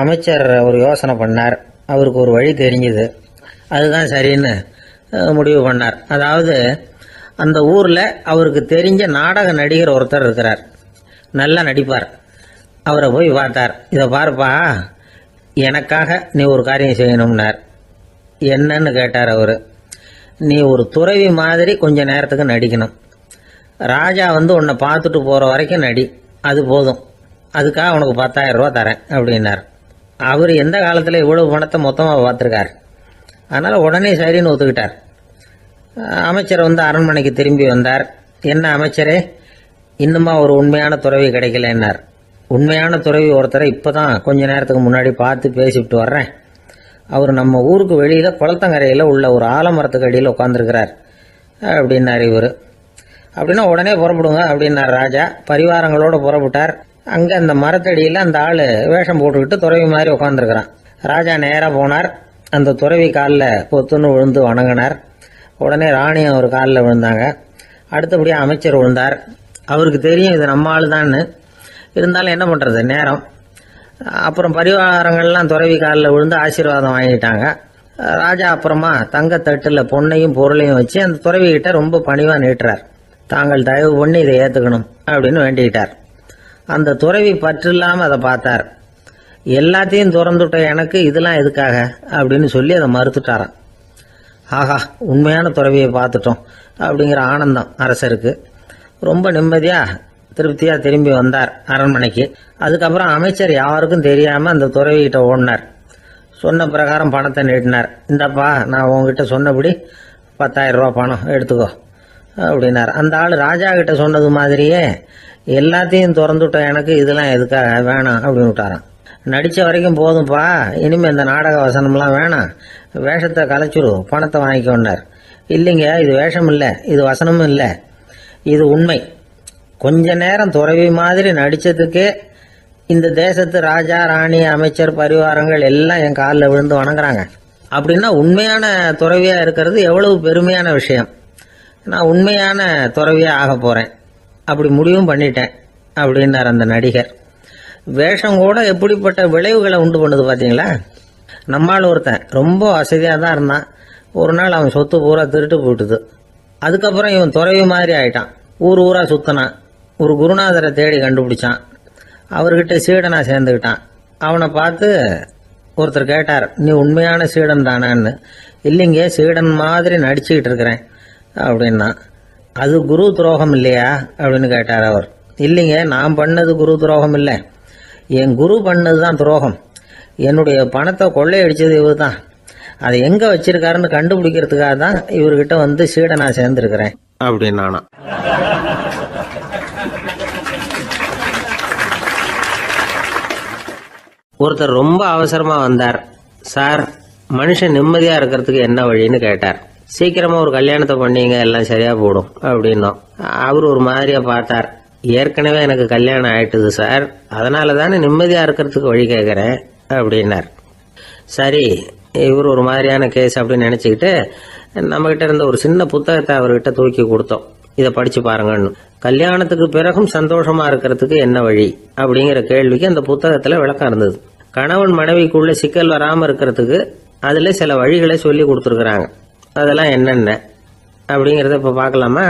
அமைச்சர் ஒரு யோசனை பண்ணார். அவருக்கு ஒரு வழி தெரிஞ்சுது. அதுதான் சரின்னு முடிவு பண்ணார். அதாவது அந்த ஊரில் அவருக்கு தெரிஞ்ச நாடக நடிகர் ஒருத்தர் இருக்கிறார், நல்லா நடிப்பார். அவரை போய் பார்த்தார். இதை பாருப்பா, எனக்காக நீ ஒரு காரியம் செய்யணும்னார். என்னன்னு கேட்டார் அவர். நீ ஒரு துறவி மாதிரி கொஞ்ச நேரத்துக்கு நடிக்கணும். ராஜா உன்னை பார்த்துட்டு போகிற வரைக்கும் நடி, அது போதும். அதுக்காக உனக்கு 10,000 ரூபா தரேன் அப்படின்னார். அவர் எந்த காலத்தில் இவ்வளவு பணத்தை மொத்தமாக பார்த்துருக்கார். அதனால் உடனே சரின்னு ஒத்துக்கிட்டார். அமைச்சர் அரண்மனைக்கு திரும்பி வந்தார். என்ன அமைச்சரே, இன்னுமா ஒரு உண்மையான துறவி கிடைக்கலன்னார். உண்மையான துறவி ஒருத்தரை இப்போ தான் கொஞ்ச நேரத்துக்கு முன்னாடி பார்த்து பேசிவிட்டு வர்றேன். அவர் நம்ம ஊருக்கு வெளியில் குளத்தங்கரையில் உள்ள ஒரு ஆலமரத்துக்கு அடியில் உட்காந்துருக்கிறார் அப்படின்னார் இவர். அப்படின்னா உடனே புறப்படுங்க அப்படின்னார் ராஜா. பரிவாரங்களோடு புறப்பட்டார். அங்கே அந்த மரத்தடியில் அந்த ஆள் வேஷம் போட்டுக்கிட்டு துறவி மாதிரி உட்காந்துருக்கிறான். ராஜா நேராக போனார். அந்த துறவி காலில் பொத்துன்னு விழுந்து வணங்கினார். உடனே ராணியும் அவர் காலில் விழுந்தாங்க. அடுத்தபடியாக அமைச்சர் விழுந்தார். அவருக்கு தெரியும் இது நம்ம ஆள் தான்னு. இருந்தாலும் என்ன பண்ணுறது, நேரம். அப்புறம் பரிவாரங்கள்லாம் துறவி காலில் விழுந்து ஆசீர்வாதம் வாங்கிட்டாங்க. ராஜா அப்புறமா தங்கத்தட்டில் பொன்னையும் பொருளையும் வச்சு அந்த துறவிகிட்ட ரொம்ப பணிவாக நீட்டுறார். தாங்கள் தயவு பண்ணி இதை ஏற்றுக்கணும் அப்படின்னு வேண்டிக்கிட்டார். அந்த துறவி பற்று இல்லாமல் அதை பார்த்தார். எல்லாத்தையும் திறந்துட்ட எனக்கு இதெல்லாம் எதுக்காக அப்படின்னு சொல்லி அதை மறுத்துட்டாராம். ஆஹா, உண்மையான துறவியை பார்த்துட்டோம் அப்படிங்கிற ஆனந்தம் அரசருக்கு. ரொம்ப நிம்மதியாக திருப்தியாக திரும்பி வந்தார் அரண்மனைக்கு. அதுக்கப்புறம் அமைச்சர் யாருக்கும் தெரியாமல் அந்த துறவிகிட்ட ஓடினார். சொன்ன பிரகாரம் பணத்தை நீட்டினார். இந்தப்பா, நான் உங்ககிட்ட சொன்னபடி 10,000 ரூபா பணம் எடுத்துக்கோ அப்படின்னார். அந்த ஆள் ராஜா கிட்ட சொன்னது மாதிரியே எல்லாத்தையும் திறந்துட்ட எனக்கு இதெல்லாம் எதுக்காக வேணாம் அப்படின்னு விட்டாரான். நடித்த வரைக்கும் போதும்ப்பா, இனிமேல் இந்த நாடக வசனம்லாம் வேணாம், வேஷத்தை கலைச்சிரு, பணத்தை வாங்கிக்கோன்னார். இல்லைங்க, இது வேஷம் இல்லை, இது வசனமும் இல்லை, இது உண்மை. கொஞ்ச நேரம் துறவி மாதிரி நடித்ததுக்கே இந்த தேசத்து ராஜா, ராணி, அமைச்சர், பரிவாரங்கள் எல்லாம் என் காலில் விழுந்து வணங்குறாங்க. அப்படின்னா உண்மையான துறவியா இருக்கிறது எவ்வளவு பெருமையான விஷயம். நான் உண்மையான துறவியா ஆக போறேன், அப்படி முடிவும் பண்ணிட்டேன் அப்படின்னார் அந்த நடிகர். வேஷம் கூட எப்படிப்பட்ட விளைவுகளை உண்டு பண்ணுது பார்த்தீங்களா. நம்மால் ஒருத்தன் ரொம்ப வசதியாக தான் இருந்தான். ஒரு நாள் அவன் சொத்து பூரா திருட்டு போயிட்டுது. அதுக்கப்புறம் இவன் துறவி மாதிரி ஆயிட்டான். ஊர் ஊரா சுத்தினான். ஒரு குருநாதரை தேடி கண்டுபிடிச்சான். அவர்கிட்ட சீடனா சேர்ந்துக்கிட்டான். அவனை பார்த்து ஒருத்தர் கேட்டார், நீ உண்மையான சீடன் தானான்னு. இல்லைங்க, சீடன் மாதிரி நடிச்சுக்கிட்டு இருக்கிறேன் அப்படின்னா. அது குரு துரோகம் இல்லையா அப்படின்னு கேட்டார் அவர். இல்லைங்க, நான் பண்ணது குரு துரோகம் இல்லை, என் குரு பண்ணது தான் துரோகம். என்னுடைய பணத்தை கொள்ளையடிச்சது இவர் தான். அதை எங்க வச்சிருக்காருன்னு கண்டுபிடிக்கிறதுக்காக தான் இவர்கிட்ட வந்து சீடனா சேர்ந்திருக்கிறேன் அப்படின்னா. ஒருத்தர் ரொம்ப அவசரமா வந்தார். சார், மனுஷன் நிம்மதியா இருக்கிறதுக்கு என்ன வழின்னு கேட்டார். சீக்கிரமா ஒரு கல்யாணத்தை பண்ணீங்க, எல்லாம் சரியா போடும் அப்படின்னோம். அவர் ஒரு மாதிரியா பார்த்தார். ஏற்கனவே எனக்கு கல்யாணம் ஆயிட்டுது சார், அதனால தானே நிம்மதியா இருக்கிறதுக்கு வழி கேட்கறேன் அப்படின்னார். சரி, இவர் ஒரு மாதிரியான கேஸ் அப்படின்னு நினைச்சுக்கிட்டு நம்மகிட்ட இருந்த ஒரு சின்ன புத்தகத்தை அவர்கிட்ட தூக்கி கொடுத்தோம். இதை படிச்சு பாருங்கன்னு. கல்யாணத்துக்கு பிறகும் சந்தோஷமா இருக்கிறதுக்கு என்ன வழி அப்படிங்கிற கேள்விக்கு அந்த புத்தகத்துல விளக்கம் இருந்தது. கணவன் மனைவிக்குள்ள சிக்கல் வராம இருக்கிறதுக்கு அதுல சில வழிகளை சொல்லி கொடுத்துருக்குறாங்க. அதெல்லாம் என்னென்ன அப்படிங்கறத இப்ப பார்க்கலாமா.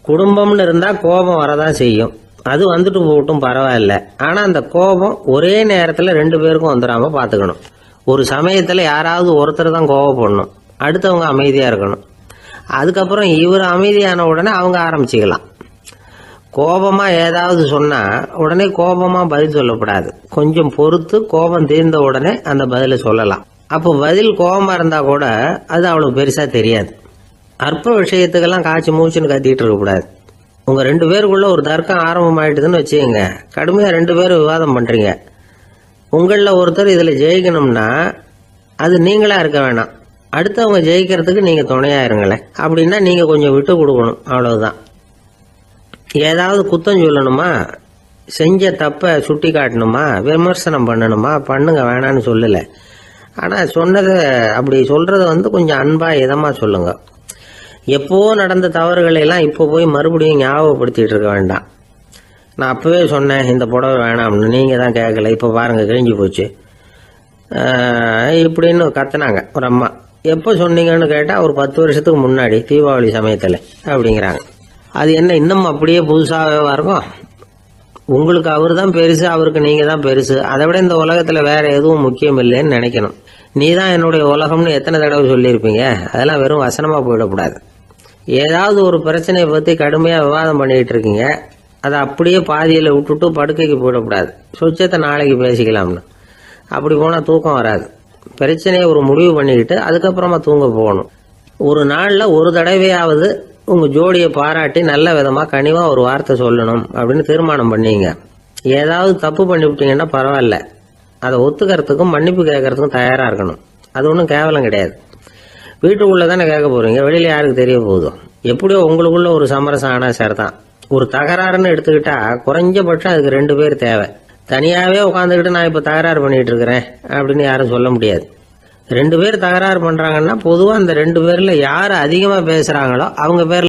குடும்பம்னு இருந்தா கோபம் வரதான் செய்யும். அது வந்துட்டு போகட்டும், பரவாயில்ல. ஆனா அந்த கோபம் ஒரே நேரத்துல 2 பேருக்கும் வந்துடாம பாத்துக்கணும். ஒரு சமயத்துல யாராவது ஒருத்தர் தான் கோபப்படணும், அடுத்தவங்க அமைதியா இருக்கணும். அதுக்கப்புறம் இவர் அமைதியான உடனே அவங்க ஆரம்பிச்சுக்கலாம். கோபமா ஏதாவது சொன்னா உடனே கோபமா பதில் சொல்லக்கூடாது. கொஞ்சம் பொறுத்து கோபம் தீர்ந்த உடனே அந்த பதில சொல்லலாம். அப்போ பதில் கோபமா இருந்தா கூட அது அவ்வளவு பெருசா தெரியாது. அற்ப விஷயத்துக்கெல்லாம் காய்ச்சி மூச்சுன்னு கத்திட்டு இருக்கக்கூடாது. உங்க 2 பேருக்குள்ள ஒரு தர்க்கம் ஆரம்பமாயிட்டுதுன்னு வச்சுக்கோங்க. கடுமையா 2 பேரும் விவாதம் பண்றீங்க. உங்கள ஒருத்தர் இதுல ஜெயிக்கணும்னா அது நீங்களா இருக்க வேணாம், அடுத்தவங்க ஜெயிக்கிறதுக்கு நீங்க துணையா இருங்களேன். அப்படின்னா நீங்க கொஞ்சம் விட்டு கொடுக்கணும், அவ்வளவுதான். ஏதாவது குத்தம் சொல்லணுமா, செஞ்ச தப்ப சுட்டி காட்டணுமா, விமர்சனம் பண்ணணுமா, பண்ணுங்க, வேணான்னு சொல்லல. ஆனா சொன்னதை அப்படி சொல்றத வந்து கொஞ்சம் அன்பா இதமா சொல்லுங்க. எப்போ நடந்த தவறுகளை எல்லாம் இப்போ போய் மறுபடியும் ஞாபகப்படுத்திட்டு இருக்க வேண்டாம். நான் அப்பவே சொன்னேன் இந்த புடவை வேணாம்னு, நீங்க தான் கேட்கல, இப்போ பாருங்க கிழிஞ்சு போச்சு இப்படின்னு கத்துனாங்க ஒரு அம்மா. எப்போ சொன்னீங்கன்னு கேட்டா ஒரு 10 வருஷத்துக்கு முன்னாடி தீபாவளி சமயத்துல அப்படிங்கிறாங்க. அது என்ன இன்னும் அப்படியே புதுசாகவே இருக்கும்? உங்களுக்கு அவர் தான் பெருசு, அவருக்கு நீங்க தான் பெருசு. அதை விட இந்த உலகத்துல வேற எதுவும் முக்கியம் இல்லைன்னு நினைக்கணும். நீ தான் என்னுடைய உலகம்னு எத்தனை தடவை சொல்லியிருப்பீங்க? அதெல்லாம் வெறும் வசனமா போயிடக்கூடாது. ஏதாவது ஒரு பிரச்சனையை பத்தி கடுமையா விவாதம் பண்ணிட்டு இருக்கீங்க, அதை அப்படியே பாதியில விட்டுட்டு படுக்கைக்கு போயிடக்கூடாது. சொச்சத்தை நாளைக்கு பேசிக்கலாம்னு. அப்படி போனா தூக்கம் வராது. பிரச்சனையை ஒரு முடிவு பண்ணிக்கிட்டு அதுக்கப்புறமா தூங்க போகணும். ஒரு நாள்ல ஒரு தடவையாவது உங்க ஜோடியை பாராட்டி நல்ல விதமா கனிவா ஒரு வார்த்தை சொல்லணும் அப்படின்னு தீர்மானம் பண்ணீங்க. ஏதாவது தப்பு பண்ணிவிட்டீங்கன்னா பரவாயில்ல, அதை ஒத்துக்கிறதுக்கும் மன்னிப்பு கேட்கறதுக்கும் தயாரா இருக்கணும். அது ஒன்றும் கேவலம் கிடையாது. வீட்டுக்குள்ள தானே கேட்க போறீங்க, வெளியில யாருக்கு தெரிய போகுதோ. எப்படியோ உங்களுக்குள்ள ஒரு சமரசம் ஆனா சரிதான். ஒரு தகராறுன்னு எடுத்துக்கிட்டா குறைஞ்சபட்சம் அதுக்கு 2 பேர் தேவை. தனியாவே உட்காந்துக்கிட்டு நான் இப்ப தகராறு பண்ணிட்டு இருக்கிறேன் அப்படின்னு யாரும் சொல்ல முடியாது. 2 பேர் தகராறு பண்றாங்கன்னா பொதுவா அந்த 2 பேர்ல யாரு அதிகமா பேசுறாங்களோ அவங்க பேர்ல